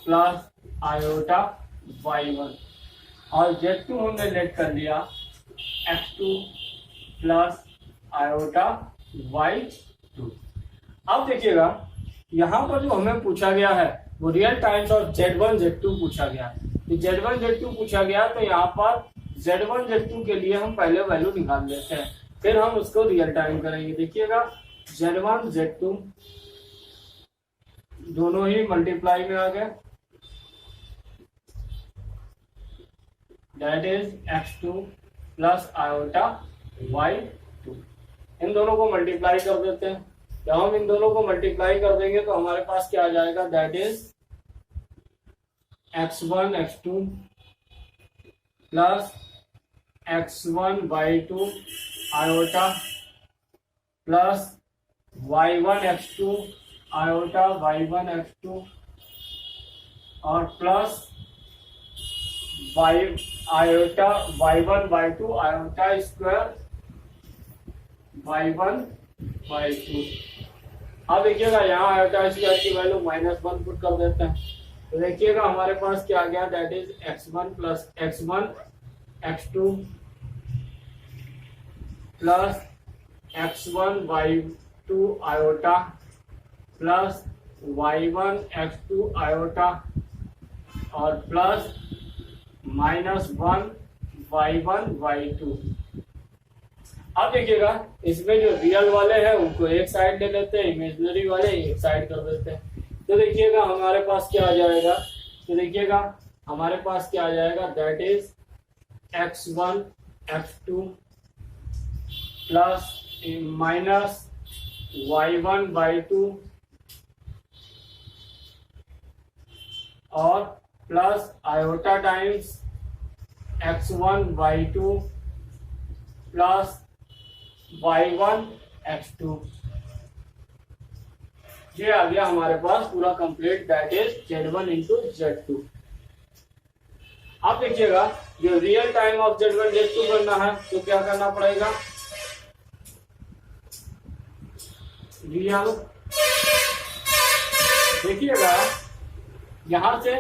plus iota y1 और Z2 हमने लेट कर लिया x2 प्लस आयोटा y2। अब देखिएगा यहाँ पर जो हमें पूछा गया है वो real times of Z1 Z2 पूछा गया, तो Z1 Z2 पूछा गया तो यहाँ पर Z1 Z2 के लिए हम पहले वैल्यू निकाल लेते हैं, फिर हम उसको रियल टाइम करेंगे। देखिएगा Z1 Z2 दोनों ही मल्टीप्लाई में आ गए, that is x2 plus iota y2। इन दोनों को मल्टीप्लाई कर देते हैं। जब हम इन दोनों को मल्टीप्लाई कर देंगे तो हमारे पास क्या आ जाएगा, that is x1 x2 plus x1 y2 iota plus y1 x2 iota y1 x2 और plus iota y1 y2 iota square y1 y2। अब देखिएगा यहाँ आयोटा स्क्वायर की वैल्यू -1 पुट कर देते हैं, तो देखिएगा हमारे पास क्या आ गया, that is x1 plus x1 x2 plus x1 y2 iota plus y1 x2 iota और प्लस -1 y1 y2। अब देखिएगा इसमें जो रियल वाले हैं उनको एक साइड ले लेते हैं, इमेजिनरी वाले एक साइड कर देते हैं। तो देखिएगा हमारे पास क्या आ जाएगा, तो देखिएगा हमारे पास क्या आ जाएगा, that is x1 x2 plus minus y1 y2 और plus iota times x1 y2 plus y1 x2। ये आ गया हमारे पास पूरा complete, that is Z1 into Z2। अब देखिएगा जो real time of Z1 Z2 करना है तो क्या करना पड़ेगा, रियल, देखिएगा यहां से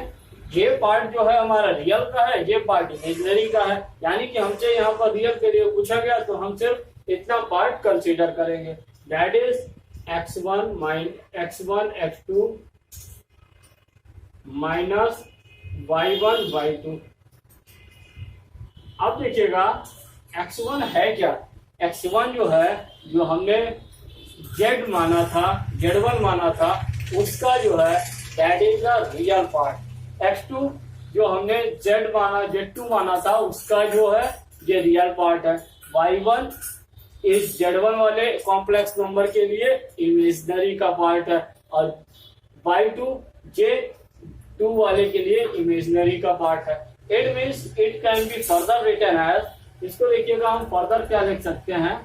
ये पार्ट जो है हमारा रियल का है, ये पार्ट इमेजिनरी का है, यानी कि हमसे यहाँ पर रियल के लिए पूछा गया तो हम सिर्फ इतना पार्ट कंसीडर करेंगे, that is x1 x2 minus y1 y2। अब देखिएगा x1 है क्या, x1 जो है जो हमने z माना था, z1 माना था, उसका जो है that is the real part. x2 जो हमने z माना z2 माना था उसका जो है ये रियल पार्ट है। y1 इस z1 वाले कॉम्प्लेक्स नंबर के लिए इमेजिनरी का पार्ट है और y2 j2 वाले के लिए इमेजिनरी का पार्ट है। It means it can be further written as, इसको देखिएगा हम फर्दर क्या लिख सकते हैं,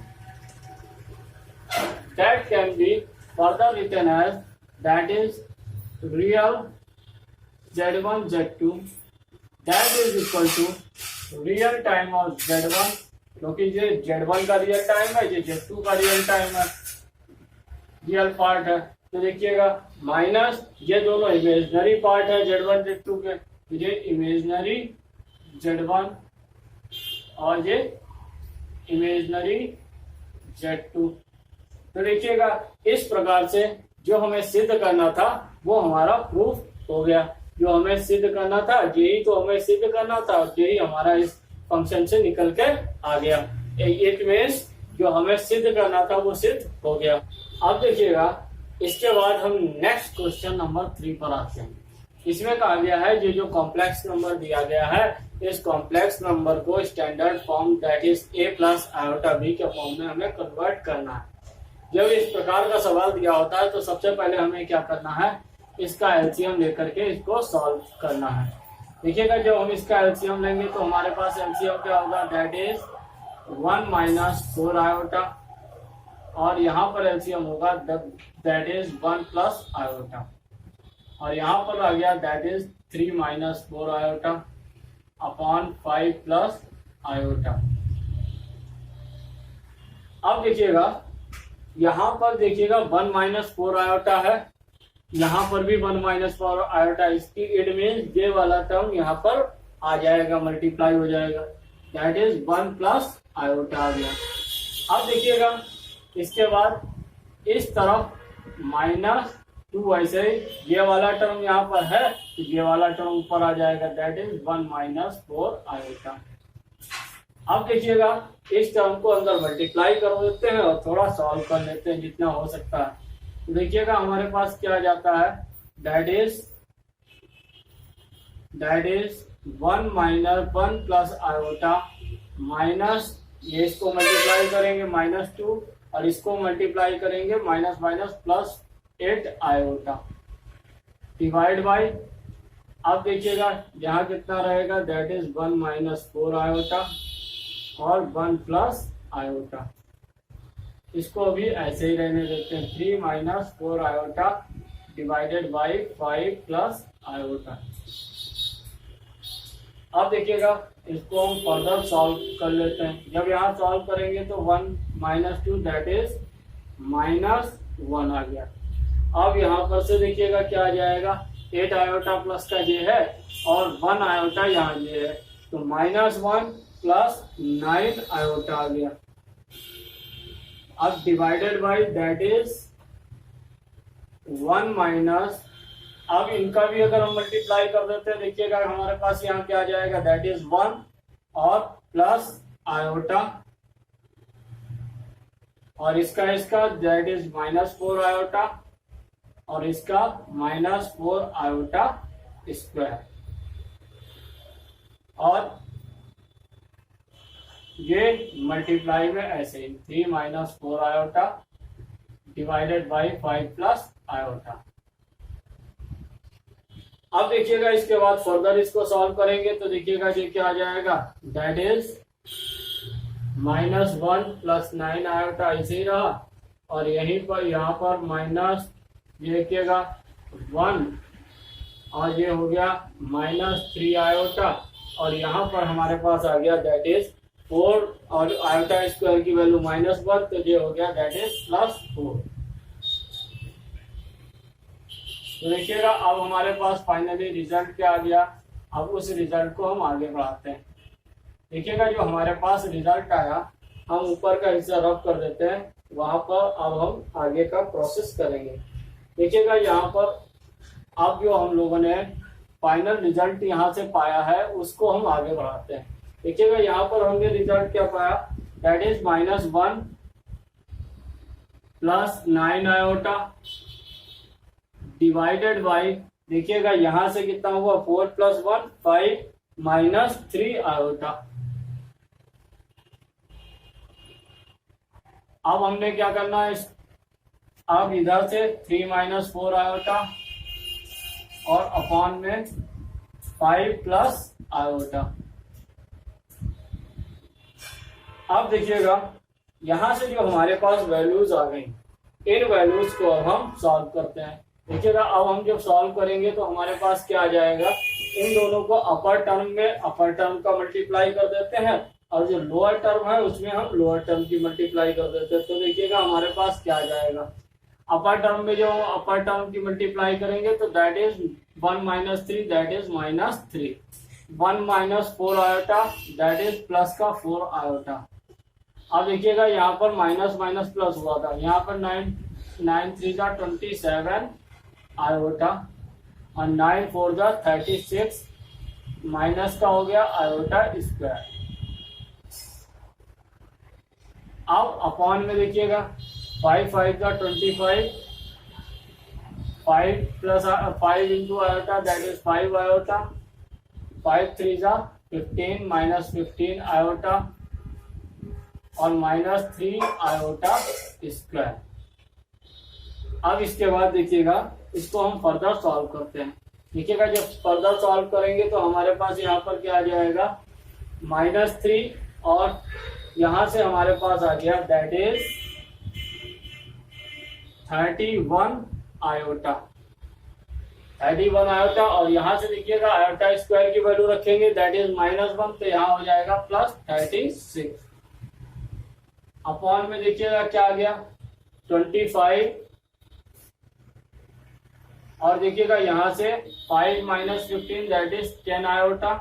that can be further written as that is real Z1 Z2 that is equal to real time of Z1, क्योंकि ये Z1 का रियल टाइम है, ये Z2 का रियल टाइम है, रियल पार्ट है। तो देखिएगा माइनस ये दोनों इमेजिनरी पार्ट है Z1 Z2 के, ये इमेजिनरी Z1 और ये इमेजिनरी Z2। तो देखिएगा इस प्रकार से जो हमें सिद्ध करना था वो हमारा प्रूफ हो गया। जो हमें सिद्ध करना था यही तो हमें सिद्ध करना था और यही हमारा इस फंक्शन से निकल के आ गया। इट मीन्स जो हमें सिद्ध करना था वो सिद्ध हो गया। अब देखिएगा इसके बाद हम नेक्स्ट क्वेश्चन नंबर 3 पर आते हैं। इसमें कहा गया है ये जो कॉम्प्लेक्स नंबर दिया गया है इस कॉम्प्लेक्स नंबर को standard form that is a plus iota b के फॉर्म में हमें कन्वर्ट करना है। जब इस प्रकार का सवाल दिया होता है तो सबसे पहले हमें क्या करना है, इसका एलसीएम लेकर के इसको सॉल्व करना है। देखिएगा जब हम इसका एलसीएम लेंगे तो हमारे पास एलसीएम क्या होगा, दैट इज 1 माइनस 4 आयोटा और यहाँ पर एलसीएम होगा दैट इज 1 प्लस आयोटा और यहाँ पर आ गया that is 3 minus 4 iota upon 5 plus iota. अब देखिएगा यहाँ पर देखिएगा 1 माइनस 4 आयोटा है, यहाँ पर भी 1 माइनस 4 आयोटा, इसकी इट मीन्स ये वाला टर्म यहाँ पर आ जाएगा, मल्टीप्लाई हो जाएगा, दैट इज 1 प्लस आयोटा आ गया। अब देखिएगा इसके बाद इस तरफ -2 ऐसे ये वाला टर्म यहाँ पर है तो ये वाला टर्म ऊपर आ जाएगा, दैट इज 1 माइनस 4 आयोटा। अब देखिएगा इस टर्म को अंदर मल्टीप्लाई कर देते हैं और थोड़ा सॉल्व कर लेते हैं जितना हो सकता है। तो देखिएगा हमारे पास क्या जाता है, that is 1 minus 1 plus iota minus, ये इसको मल्टीप्लाई करेंगे -2 और इसको मल्टीप्लाई करेंगे minus minus plus 8 iota divide by, अब देखिएगा यहाँ कितना रहेगा, दैट इज 1 माइनस 4 आयोटा और 1 प्लस आयोटा, इसको भी ऐसे ही रहने देते हैं, 3 minus 4 iota divided by 5 plus iota. अब देखिएगा इसको हम फर्दर सॉल्व कर लेते हैं। जब यहाँ सॉल्व करेंगे तो 1 माइनस 2 दैट इज -1 आ गया। अब यहाँ पर से देखिएगा क्या आ जाएगा, 8 आयोटा प्लस का ये है और 1 आयोटा यहाँ ये है, तो -1 प्लस 9 आयोटा आ गया। अब divided by that is 1 minus, अब इनका भी अगर हम मल्टीप्लाई कर देते हैं देखिएगा हमारे पास यहाँ क्या आ जाएगा, दैट इज 1 और प्लस आयोटा और इसका दैट इज -4 आयोटा और इसका -4 आयोटा स्क्वायर, और ये मल्टीप्लाई में ऐसे ही 3 minus 4 iota divided by 5 plus iota. अब देखिएगा इसके बाद फर्दर इसको सॉल्व करेंगे तो देखिएगा ये क्या आ जाएगा, दैट इज -1 प्लस 9 आयोटा ऐसे ही रहा और यहीं पर यहाँ पर माइनस ये देखिएगा 1 और ये हो गया -3 आयोटा और यहाँ पर हमारे पास आ गया दैट इज 4 और आयोटा स्क्वायर की वैल्यू -1 तो ये हो गया दैट इज +4। तो देखिएगा अब हमारे पास फाइनली रिजल्ट क्या आ गया। अब उस रिजल्ट को हम आगे बढ़ाते हैं। देखिएगा जो हमारे पास रिजल्ट आया, हम ऊपर का हिस्सा रफ कर देते हैं, वहां पर अब हम आगे का प्रोसेस करेंगे। देखिएगा यहाँ पर अब जो हम लोगों ने फाइनल रिजल्ट यहाँ से पाया है उसको हम आगे बढ़ाते हैं। देखिएगा यहाँ पर हमने रिजल्ट क्या पाया, that is -1 plus 9 iota divided by, देखिएगा यहां से कितना हुआ 4 प्लस 1 5 माइनस 3 आयोटा। अब हमने क्या करना है, अब इधर से 3 माइनस 4 आयोटा और अपॉन में 5 प्लस आयोटा। अब देखिएगा यहां से जो हमारे पास वैल्यूज आ गई, इन वैल्यूज को अब हम सॉल्व करते हैं। देखिएगा अब हम जब सॉल्व करेंगे तो हमारे पास क्या आ जाएगा, इन दोनों को अपर टर्म में अपर टर्म का मल्टीप्लाई कर देते हैं और जो लोअर टर्म है उसमें हम लोअर टर्म की मल्टीप्लाई कर देते हैं। तो देखिएगा हमारे पास क्या आ जाएगा, अपर टर्म में जो अपर टर्म की मल्टीप्लाई करेंगे तो that is 1 minus 3 that is -3, 1 minus 4 iota that is plus का 4 आयोटा। अब देखिएगा यहाँ पर माइनस माइनस प्लस हुआ था, यहाँ पर 9 3 का 27 आयोटा और 9 4 का 36 माइनस का हो गया आयोटा स्क्वायर। अब अपॉन में देखिएगा 5 5 का 25, 5 plus 5 into iota that is 5 iota, 5 3 का 15 माइनस 15 आयोटा और -3 आयोटा स्क्वायर। अब इसके बाद देखिएगा इसको हम फर्दर सॉल्व करते हैं। देखिएगा जब फर्दर सॉल्व करेंगे तो हमारे पास यहाँ पर क्या आ जाएगा, -3 और यहाँ से हमारे पास आ गया दैट इज 31 आयोटा, 31 आयोटा और यहाँ से देखिएगा आयोटा स्क्वायर की वैल्यू रखेंगे दैट इज -1 तो यहाँ हो जाएगा +36। अपॉन में देखिएगा क्या आ गया 25 और देखिएगा यहाँ से 5 माइनस 15 दैट इज 10 आयोटा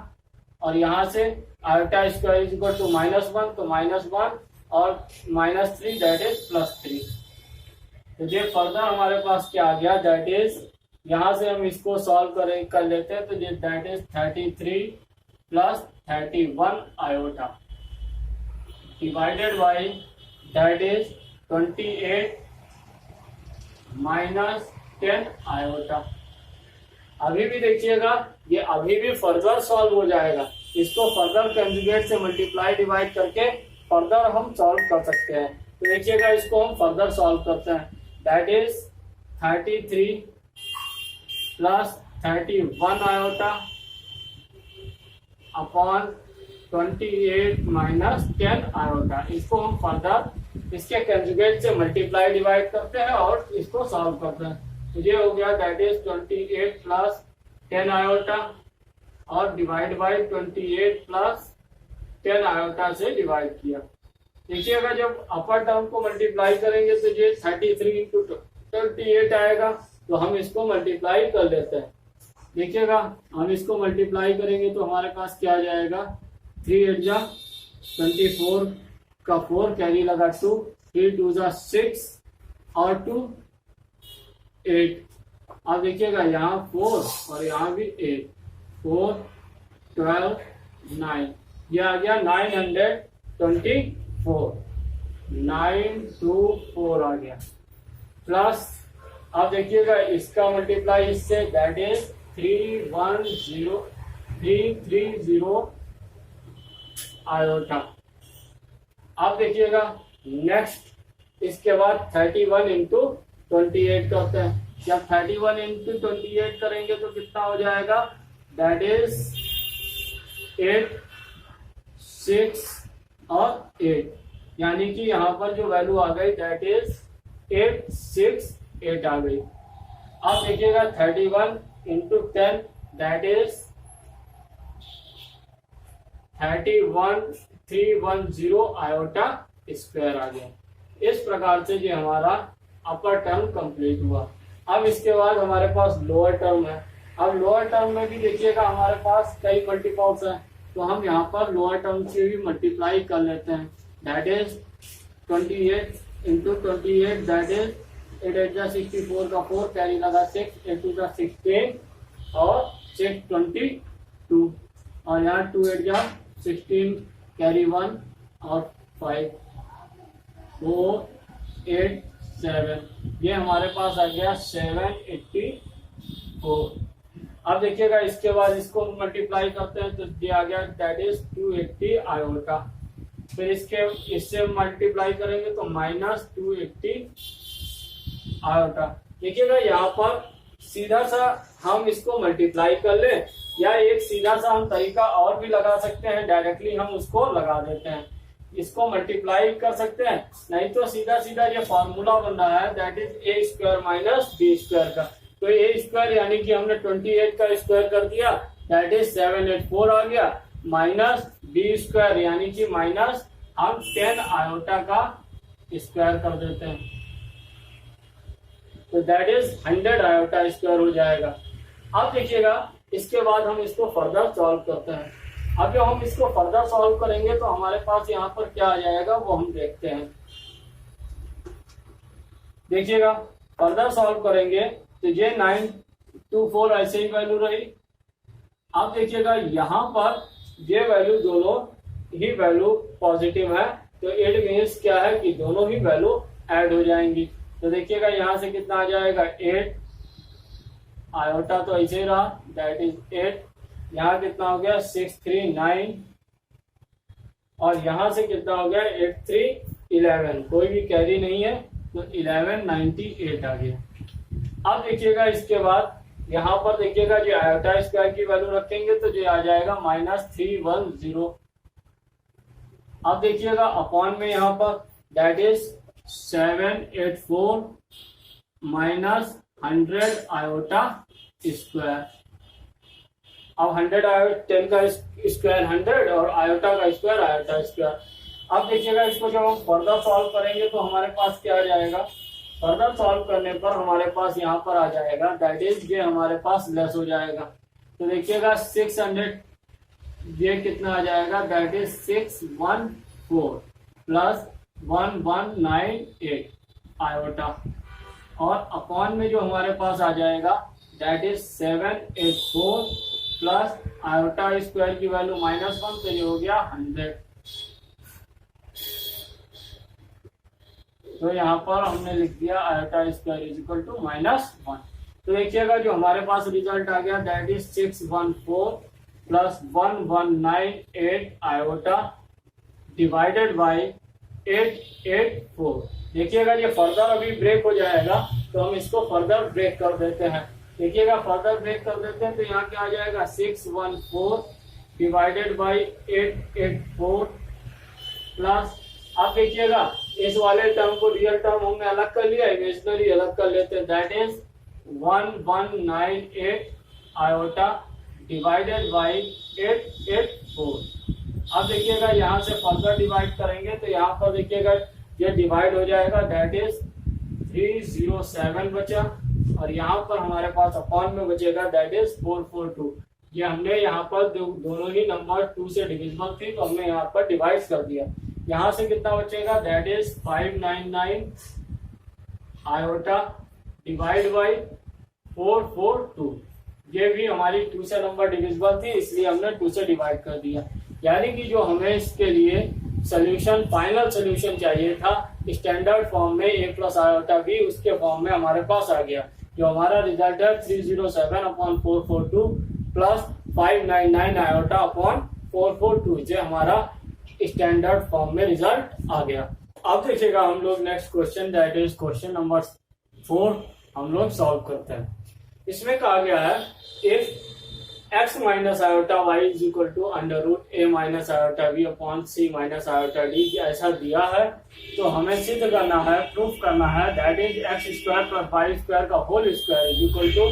और यहाँ से iota square is equal to -1 तो -1 और -3 दैट इज +3। तो ये फर्दर हमारे पास क्या आ गया, दैट इज यहाँ से हम इसको सॉल्व कर लेते हैं तो ये that is 33 plus 31 iota. Divided by that is 28 minus 10 iota. अभी भी देखिएगा ये अभी भी फर्दर सॉल्व हो जाएगा, इसको फर्दर कंजुगेट से मल्टीप्लाई डिवाइड करके फर्दर हम सॉल्व कर सकते हैं। तो देखिएगा इसको हम फर्दर सॉल्व करते हैं, that is 33 plus 31 iota upon 28 minus 10 iota. इसको हम फर्दर इसके कंजुगेट से मल्टीप्लाई डिवाइड करते हैं और इसको सॉल्व करते हैं। तो ये हो गया दैट इज 28 प्लस 10 आयोटा और डिवाइड बाई 28 प्लस 10 आयोटा से डिवाइड किया। देखिएगा जब अपर टर्म को मल्टीप्लाई करेंगे तो ये 33 इंटू 28 आएगा, तो हम इसको मल्टीप्लाई कर लेते हैं। देखिएगा हम इसको मल्टीप्लाई करेंगे तो हमारे पास क्या आ जाएगा, 3 8 जा 24 का 4 कैरी लगा 2, 3 2 जा 6 और 2 8। अब देखिएगा यहाँ 4 और यहाँ भी 8, 4 12 9, यह आ गया 924, 924 आ गया। प्लस अब देखिएगा इसका मल्टीप्लाई इससे दैट इज 330 आयोटा। अब देखिएगा नेक्स्ट इसके बाद 31 इंटू 28 करते हैं। जब 31 इंटू 28 करेंगे तो कितना हो जाएगा, दैट इज 8 6 और 8, यानी कि यहाँ पर जो वैल्यू आ गई दैट इज 8 6 8 आ गई। अब देखिएगा 31 into 10 that is 31310 iota square आ गया। इस प्रकार से जो हमारा अपर टर्म कंप्लीट हुआ। अब इसके बाद हमारे पास लोअर टर्म है। अब लोअर टर्म में भी देखिएगा हमारे पास कई मल्टीपल्स हैं, तो हम यहाँ पर लोअर टर्म से भी मल्टीप्लाई कर लेते हैं, that is 28 into 28 that is 8 8 जा 64 का 4 कैरी लगा 6, 8 2 जा 16 और 6 22 और यहाँ 2 8 जा 16 कैरी 1 और 5 4 8 7, ये हमारे पास आ गया 784। अब देखिएगा इसके बाद इसको मल्टीप्लाई करते हैं तो ये आ गया दैट इज 280 आयोटा। फिर इससे मल्टीप्लाई करेंगे तो माइनस 280 आयोटा। देखिएगा यहाँ पर सीधा सा हम इसको मल्टीप्लाई कर ले, या एक सीधा सा हम तरीका और भी लगा सकते हैं, डायरेक्टली हम उसको लगा देते हैं, इसको मल्टीप्लाई कर सकते हैं। नहीं तो सीधा सीधा ये फॉर्मूला बन रहा है that is A square minus b square का। तो ए स्क्वायर यानी कि हमने 28 का स्क्वायर कर दिया दैट इज 784 आ गया, माइनस बी स्क्वायर यानी कि माइनस हम 10 आयोटा का स्क्वायर कर देते हैं, तो दैट इज 100 आयोटा स्क्वायर हो जाएगा। अब देखिएगा इसके बाद हम इसको फर्दर सॉल्व करते हैं। अब जब हम इसको फर्दर सॉल्व करेंगे तो हमारे पास यहाँ पर क्या आ जाएगा वो हम देखते हैं। देखिएगा फर्दर सॉल्व करेंगे तो ये 924 ऐसे ही वैल्यू रही। अब देखिएगा यहाँ पर ये वैल्यू दोनों ही वैल्यू पॉजिटिव है, तो इट मीन्स क्या है कि दोनों ही वैल्यू ऐड हो जाएंगी। तो देखिएगा यहाँ से कितना आ जाएगा 8 आयोटा, तो ऐसे ही रहा दैट इज 8, यहाँ कितना हो गया 639 और यहाँ से कितना हो गया 8 3 11, कोई भी कैरी नहीं है तो 1198 आ गया। अब देखिएगा इसके बाद यहाँ पर देखिएगा जो आयोटा स्क्वायर की वैल्यू रखेंगे तो जो आ जाएगा -310। अब देखिएगा अपॉन में यहाँ पर that is 784 minus 100 iota square. अब 100 आयोटा 10 का स्क्वायर 100 और आयोटा का स्क्वायर आयोटा स्क्वायर। अब देखिएगा इसको जब हम फर्दर सॉल्व करेंगे तो हमारे पास क्या आ जाएगा, फर्दर सॉल्व करने पर हमारे पास यहाँ पर आ जाएगा दैट इज ये हमारे पास लेस हो जाएगा। तो देखिएगा 600 ये कितना आ जाएगा दैट इज 614 प्लस 1198 आयोटा, और अपॉन में जो हमारे पास आ जाएगा that is 784 plus iota square की वैल्यू -1 तो ये हो गया 100। तो यहाँ पर हमने लिख दिया iota square is equal to -1। तो देखिएगा जो हमारे पास रिजल्ट आ गया that is 614 plus 1198 iota divided by 884। देखिएगा ये फर्दर अभी ब्रेक हो जाएगा, तो हम इसको फर्दर ब्रेक कर देते हैं। देखिएगा फर्दर ब्रेक कर देते हैं तो यहाँ क्या आ जाएगा 614 डिवाइडेड बाई 884 प्लस, आप देखिएगा इस वाले टर्म को रियल टर्म हमने अलग कर लिया, इमेजिनरी अलग कर लेते हैं, that is 1198 iota divided by 884। अब देखिएगा यहाँ से फर्दर डिवाइड करेंगे तो यहाँ पर देखिएगा ये डिवाइड हो जाएगा, दैट इज 307 बचा, और यहाँ पर हमारे पास अपॉन में बचेगा दैट इज 442। ये हमने यहाँ पर दोनों ही नंबर 2 से डिविजिबल थी तो हमने यहाँ पर डिवाइड कर दिया। यहाँ से कितना बचेगा that is 599 iota divide by 442। ये भी हमारी 2 से नंबर डिविजिबल थी इसलिए हमने 2 से डिवाइड कर दिया। यानी कि जो हमें इसके लिए सोल्यूशन फाइनल सोल्यूशन चाहिए था स्टैंडर्ड फॉर्म में a प्लस आयोटा b, उसके फॉर्म में हमारे पास आ गया। जो हमारा रिजल्ट है 307 अपॉन 442 प्लस 599 आयोटा अपॉन 442, जो हमारा स्टैंडर्ड फॉर्म में रिजल्ट आ गया। अब देखिएगा हम लोग next question that is question number 4 हम लोग सॉल्व करते हैं। इसमें कहा गया है if x minus iota y is equal to under root a minus iota b upon c minus iota d, ऐसा दिया है तो हमें सिद्ध करना है, प्रूफ करना है that is x square plus y square का whole square is equal to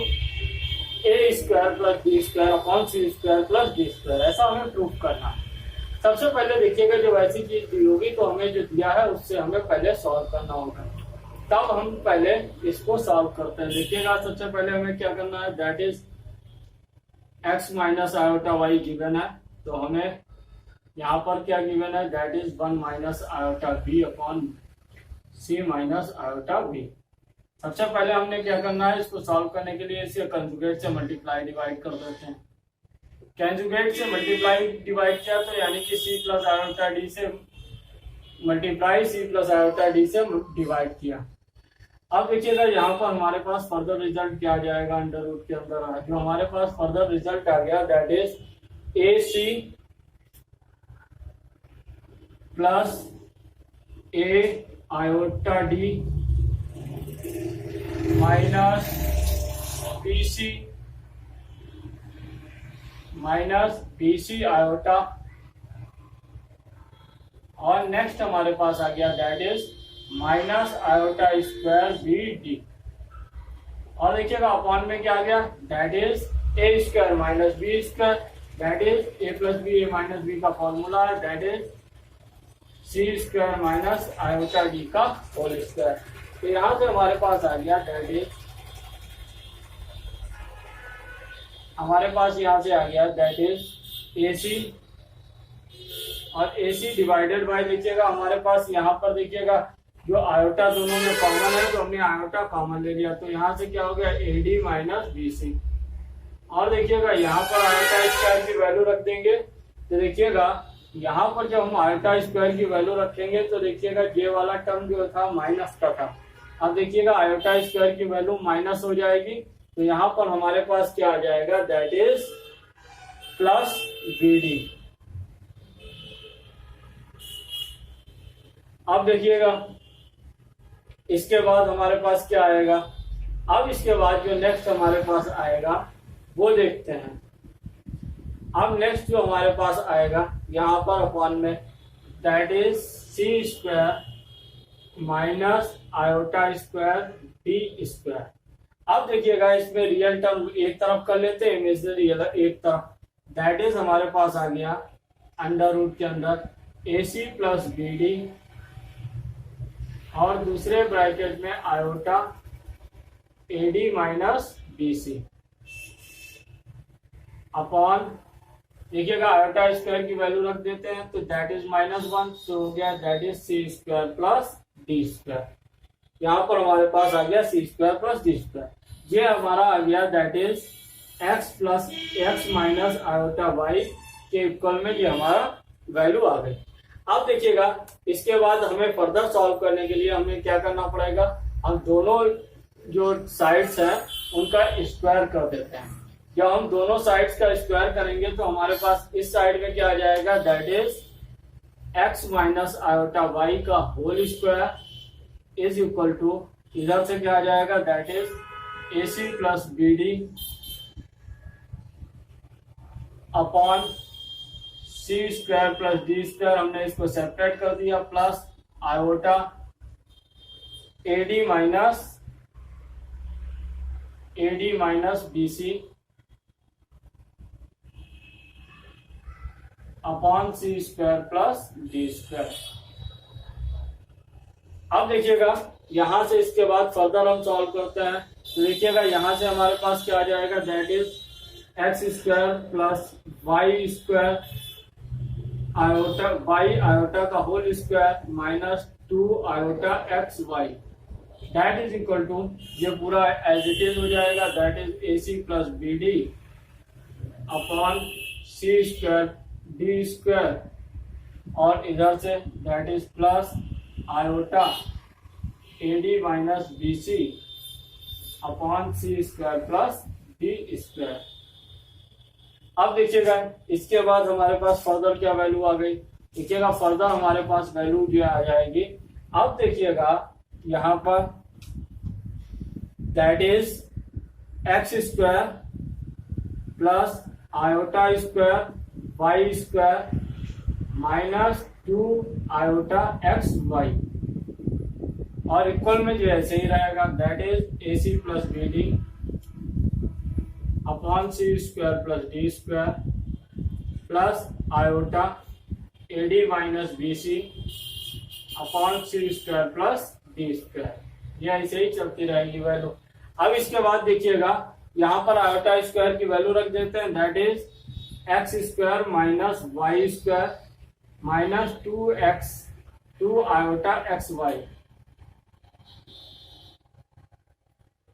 a square plus b square upon c square plus d square, ऐसा हमें प्रूफ करना है। सबसे पहले देखिएगा जब ऐसी चीज दी होगी तो हमें जो दिया है उससे हमें पहले सॉल्व करना होगा, तब हम पहले इसको सॉल्व करते हैं। देखिएगा सबसे पहले हमें क्या करना है that is x minus iota y given है, तो हमें यहाँ पर क्या गिवन है that is 1 minus iota b upon c minus iota b। सबसे पहले हमने क्या करना है, इसको सॉल्व करने के लिए इसे कंजुगेट से मल्टीप्लाई डिवाइड कर देते हैं। कंजुगेट से मल्टीप्लाई डिवाइड किया तो यानी कि c प्लस आयोटा d से multiply c plus iota d से डिवाइड किया। अब देखिएगा यहाँ पर हमारे पास फर्दर रिजल्ट क्या आ जाएगा, अंडर रूट के अंदर जो हमारे पास फर्दर रिजल्ट आ गया that is ac plus a iota d minus bc iota, और नेक्स्ट हमारे पास आ गया that is minus iota square b d, और देखिएगा अपॉन में क्या आ गया that is A square minus b square, that is a plus b, a minus b का फॉर्मूला है that is c square minus iota d का whole square. तो यहां से हमारे पास आ गया दैट इज हमारे पास यहाँ से आ गया दैट इज ए सी, और ए सी डिवाइडेड बाय देखिएगा हमारे पास यहाँ पर देखिएगा जो आयोटा दोनों में कॉमन है तो हमने आयोटा कॉमन ले लिया, तो यहाँ से क्या हो गया a d minus b c, और देखिएगा यहाँ पर आयोटा स्क्वायर की वैल्यू रख देंगे। तो देखिएगा यहाँ पर जब हम आयोटा स्क्वायर की वैल्यू रखेंगे तो देखिएगा ये वाला टर्म जो था माइनस का था, अब देखिएगा आयोटा स्क्वायर की वैल्यू माइनस हो जाएगी, तो यहाँ पर हमारे पास क्या आ जाएगा that is plus B d. अब देखिएगा इसके बाद हमारे पास क्या आएगा, अब इसके बाद जो नेक्स्ट हमारे पास आएगा वो देखते हैं। अब नेक्स्ट जो हमारे पास आएगा यहाँ पर अपॉन में that is c square minus iota square D square. अब देखिएगा इसमें रियल टर्म एक तरफ कर लेते हैं, इमेजिनरी एक तरफ, दैट इज हमारे पास आ गया अंडर रूट के अंदर a C plus B d, और दूसरे ब्रैकेट में iota a d minus b c upon देखिएगा आयोटा स्क्वायर की वैल्यू रख देते हैं तो दैट इज -1, तो हो गया that is c square plus D square. यहाँ पर हमारे पास आ गया c square plus D square, ये हमारा आ गया that is x plus x minus iota y के इक्वल में ये हमारा वैल्यू आ गई। अब देखिएगा इसके बाद हमें फर्दर सॉल्व करने के लिए हमें क्या करना पड़ेगा, हम दोनों जो साइड्स हैं उनका स्क्वायर कर देते हैं। जब हम दोनों साइड्स का स्क्वायर करेंगे तो हमारे पास इस साइड में क्या आ जाएगा, that is x minus iota Y का whole square is equal to, इधर से क्या आ जाएगा, that is AC plus BD upon C square plus D square, हमने इसको सेपरेट कर दिया, plus iota AD minus BC upon C square plus D square. अब देखिएगा यहां से इसके बाद फर्दर हम सॉल्व करते हैं तो देखिएगा यहां से हमारे पास क्या आ जाएगा, that is x square plus Y square iota Y iota का whole square minus 2 iota x Y, that is equal to, ये पूरा एज इट इज हो जाएगा, that is AC plus BD upon C square D square, और इधर से that is plus iota AD minus BC upon C square plus D square. अब देखिएगा इसके बाद हमारे पास फर्दर क्या वैल्यू आ गई, देखिएगा फर्दर हमारे पास वैल्यू जो आ जाएगी। अब देखिएगा यहाँ पर that is x square plus iota square y square minus 2 iota x y, और इक्वल में जो ऐसे ही रहेगा, that is AC plus BD upon C square plus D square plus iota AD minus BC upon C square plus D square, ये ऐसे ही चलती रहेगी वैल्यू। अब इसके बाद देखिएगा यहाँ पर आयोटा स्क्वायर की वैल्यू रख देते हैं, that is x square minus Y square minus 2 iota x y.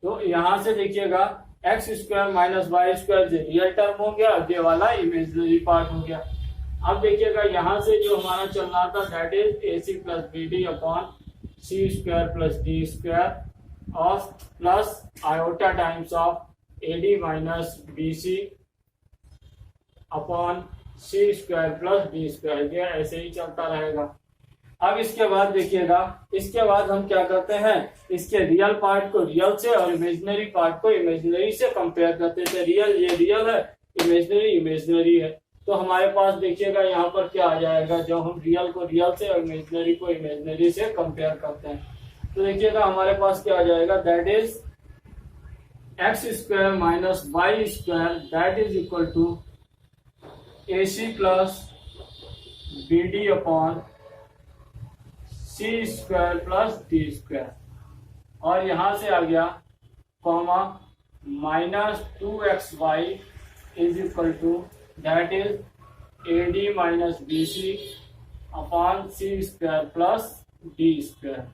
तो यहां से देखिएगा x square minus Y square जो रियल टर्म हो गया, ये वाला इमेजिनरी पार्ट हो गया। अब देखिएगा यहां से जो हमारा चल रहा था, that is AC plus BD upon C square plus D square और plus iota times of AD minus BC upon C square plus D square, ये ऐसे ही चलता रहेगा। अब इसके बाद देखिएगा इसके बाद हम क्या करते हैं, इसके रियल पार्ट को रियल से और इमेजिनरी पार्ट को इमेजिनरी से कंपेयर करते थे। रियल ये रियल है, इमेजिनरी इमेजिनरी है, तो हमारे पास देखिएगा यहाँ पर क्या आ जाएगा, जब हम रियल को रियल से और इमेजिनरी को इमेजिनरी से कंपेयर करते हैं तो देखिएगा हमारे पास क्या आ जाएगा, that is x square minus Y square, that is equal to AC plus BD upon C square plus D square, और यहां से आ गया comma minus 2xy is equal to, that is AD minus BC upon C square plus D square,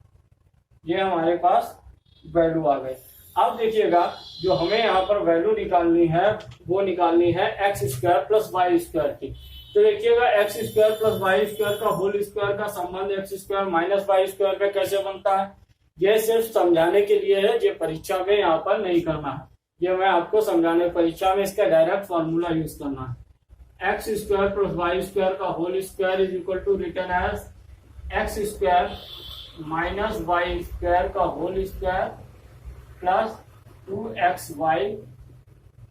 ये हमारे पास value आ गई। अब देखिएगा जो हमें यहाँ पर वैल्यू निकालनी है वो निकालनी है x square plus Y square की। तो देखिएगा x square plus Y square का होल स्क्वायर का संबंध x square minus Y square पे कैसे बनता है, ये सिर्फ समझाने के लिए है, ये परीक्षा में यहाँ पर नहीं करना है, ये मैं आपको समझाने, परीक्षा में इसका डायरेक्ट फॉर्मूला यूज करना है। X square plus Y square का whole square is equal to return as X square minus Y square का होल स्क्वायर प्लस 2xy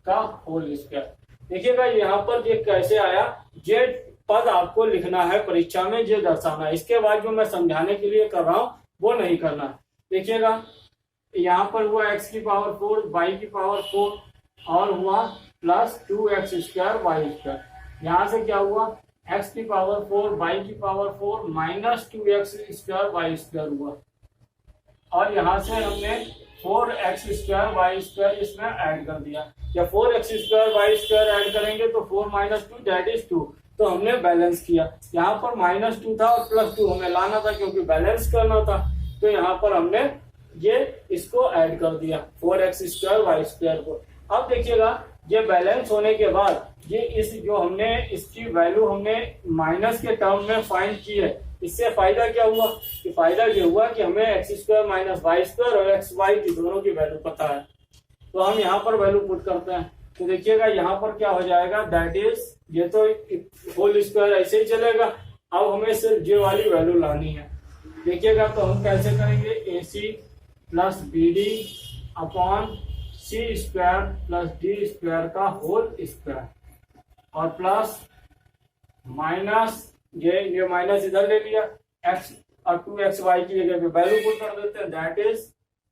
का होल स्क्वायर। देखिएगा यहाँ पर ये कैसे आया, ये पद आपको लिखना है परीक्षा में, ये दर्शाना है। इसके बाद जो मैं समझाने के लिए कर रहा हूँ वो नहीं करना है। देखिएगा यहाँ पर हुआ x की पावर 4 y की पावर 4 और हुआ plus 2x square y square. यहाँ से क्या हुआ, x की पावर 4 y की power 4 minus 2x square y square हुआ, और यहाँ से हमने 4x स्क्वायर वाई स्क्वायर इसमें ऐड कर दिया। जब 4x square y square add करेंगे तो 4 माइनस 2 दैट इज 2, तो हमने बैलेंस किया। यहाँ पर -2 था और +2 हमें लाना था क्योंकि बैलेंस करना था, तो यहाँ पर हमने ये इसको ऐड कर दिया 4x स्क्वायर वाई स्क्वायर को। अब देखिएगा ये बैलेंस होने के बाद ये इस जो हमने इसकी वैल्यू हमने माइनस के टर्म में फाइंड की है, इससे फायदा क्या हुआ कि फायदा ये हुआ कि हमें x square minus Y square और एक्स वाई की दोनों की वैल्यू पता है। तो हम यहाँ पर वैल्यू पुट करते हैं, तो देखिएगा यहाँ पर क्या हो जाएगा, दैट इज, ये तो होल स्क्वायर ऐसे ही चलेगा, अब हमें सिर्फ ये वाली वैल्यू लानी है। देखिएगा तो हम कैसे करेंगे, A C plus B D upon C square plus D square का होल स्क्वायर और प्लस माइनस ये माइनस इधर ले लिया, एक्स और 2xy की जगह पे वैल्यू पुट कर देते हैं, that is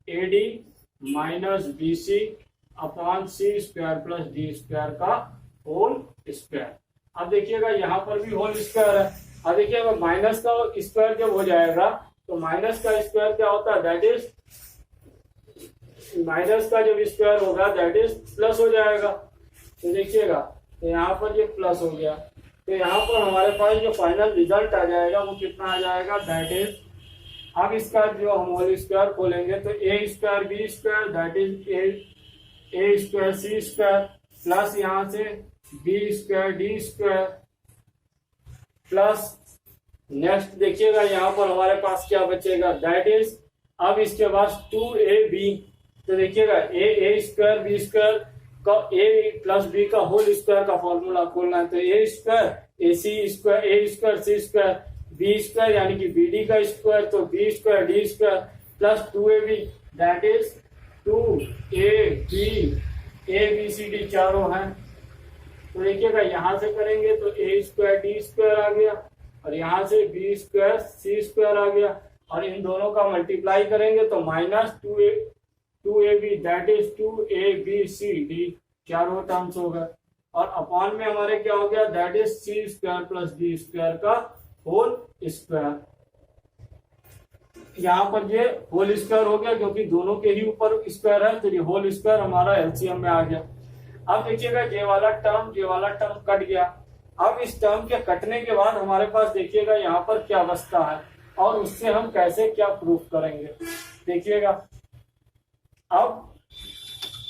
a d minus b c upon C square plus D square का होल स्क्वायर। अब देखिएगा यहाँ पर भी होल स्क्वायर है। अब देखिएगा माइनस का स्क्वायर जब हो जाएगा तो माइनस का स्क्वायर क्या होता है, दैट इज, माइनस का जब स्क्वायर होगा दैट इज प्लस हो जाएगा। तो देखिएगा तो यहाँ पर ये प्लस हो गया, तो यहाँ पर हमारे पास जो फाइनल रिजल्ट आ जाएगा वो कितना आ जाएगा, दैट इज, अब इसका जो हम होल स्क्वायर खोलेंगे तो ए square B square that is A square C square plus यहाँ से B square D square plus next देखिएगा यहाँ पर हमारे पास क्या बचेगा, दैट इज, अब इसके बाद 2ab, तो देखिएगा ए स्क्वायर बी स्क्वायर का ए प्लस बी का होल स्क्वायर का फॉर्मूला खोलना है, तो ए square a c square a square C square B square यानी कि बी डी का स्क्वायर तो b square D square plus 2ab that is 2ab चारों हैं। तो देखिएगा यहाँ से करेंगे तो ए स्क्वायर डी स्क्वायर आ गया और यहाँ से बी स्क्वायर सी स्क्वायर आ गया और इन दोनों का मल्टीप्लाई करेंगे तो minus 2ab that is 2abcd चारों टर्म्स हो गए और अपॉन में हमारे क्या हो गया, that is c square plus D square का होल स्क्वायर। यहाँ पर ये होल स्क्वायर हो गया क्योंकि दोनों के ही ऊपर स्क्वायर है, तो ये होल स्क्वायर हमारा एलसीएम में आ गया। अब देखिएगा ये वाला टर्म कट गया। अब इस टर्म के कटने के बाद हमारे पास देखिएगा यहाँ पर क्या बचता है और उससे हम कैसे क्या प्रूफ करेंगे। देखिएगा अब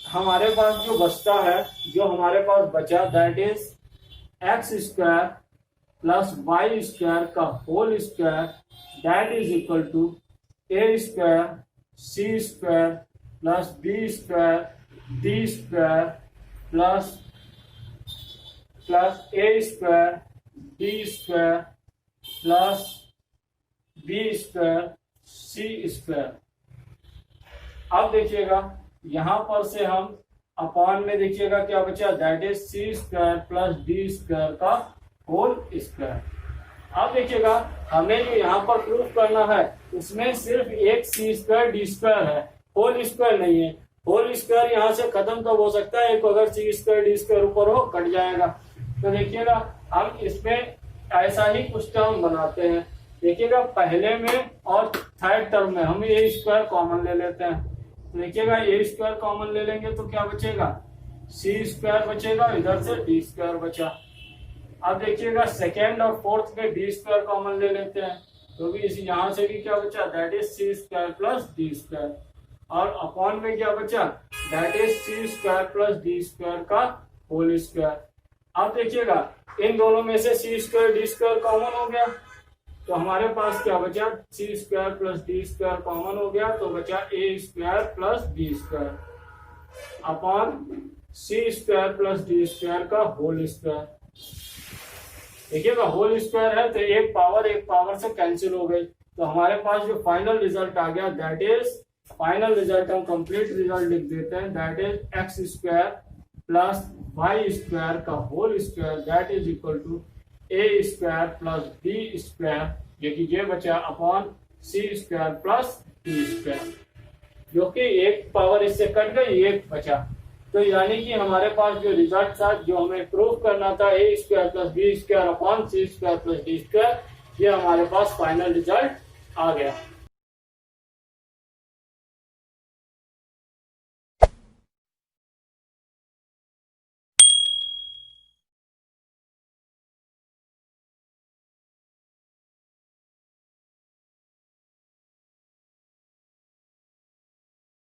हमारे पास जो बचता है, जो हमारे पास बचा that is x square plus Y square का whole square that is equal to a square C square plus b square D square plus a square D square plus b square C square. अब देखिएगा यहां पर से हम upon में देखिएगा क्या बचा, that is c square plus D square का होल स्क्वायर। अब देखिएगा हमें जो यहाँ पर प्रूफ करना है उसमें सिर्फ एक सी स्क्वायर डी स्क्वायर है, होल स्क्वायर नहीं है। होल स्क्वायर यहाँ से खत्म तो हो सकता है, एक अगर सी स्क्वायर डी स्क्वायर ऊपर हो कट जाएगा। तो देखिएगा हम इसमें ऐसा ही कुछ टर्म बनाते हैं। देखिएगा पहले में और थर्ड टर्म में हम ए स्क्वायर कॉमन ले लेते हैं। देखिएगा ए स्क्वायर कॉमन ले लेंगे तो क्या बचेगा, सी स्क्वायर बचेगा, इधर से डी स्क्वायर बचा। अब देखिएगा सेकेंड और फोर्थ में डी स्क्वायर कॉमन ले लेते हैं तो भी इसी यहाँ से भी क्या बचा, that is c square plus D square और अपॉन में क्या बचा, that is c square plus D square का होल स्क्वायर। अब देखिएगा इन दोनों में से c square D square common हो गया तो हमारे पास क्या बचा, c square plus D square common हो गया तो बचा a square plus D square upon C square plus D square का होल स्क्वायर। देखिएगा होल स्क्वायर है तो एक पावर से कैंसिल हो गई तो हमारे पास जो फाइनल रिजल्ट आ गया दैट इज, फाइनल रिजल्ट हम कंप्लीट रिजल्ट लिख देते हैं, that is x square plus Y square का whole square that is equal to a square plus b square, जो कि ये बचा अपॉन सी स्क्वायर प्लस डी स्क्वायर, जो कि एक पावर इससे कट गई, एक बचा। तो यानी कि हमारे पास जो रिजल्ट था, जो हमें प्रूफ करना था a square plus b square upon C square plus D square, ये हमारे पास फाइनल रिजल्ट आ गया।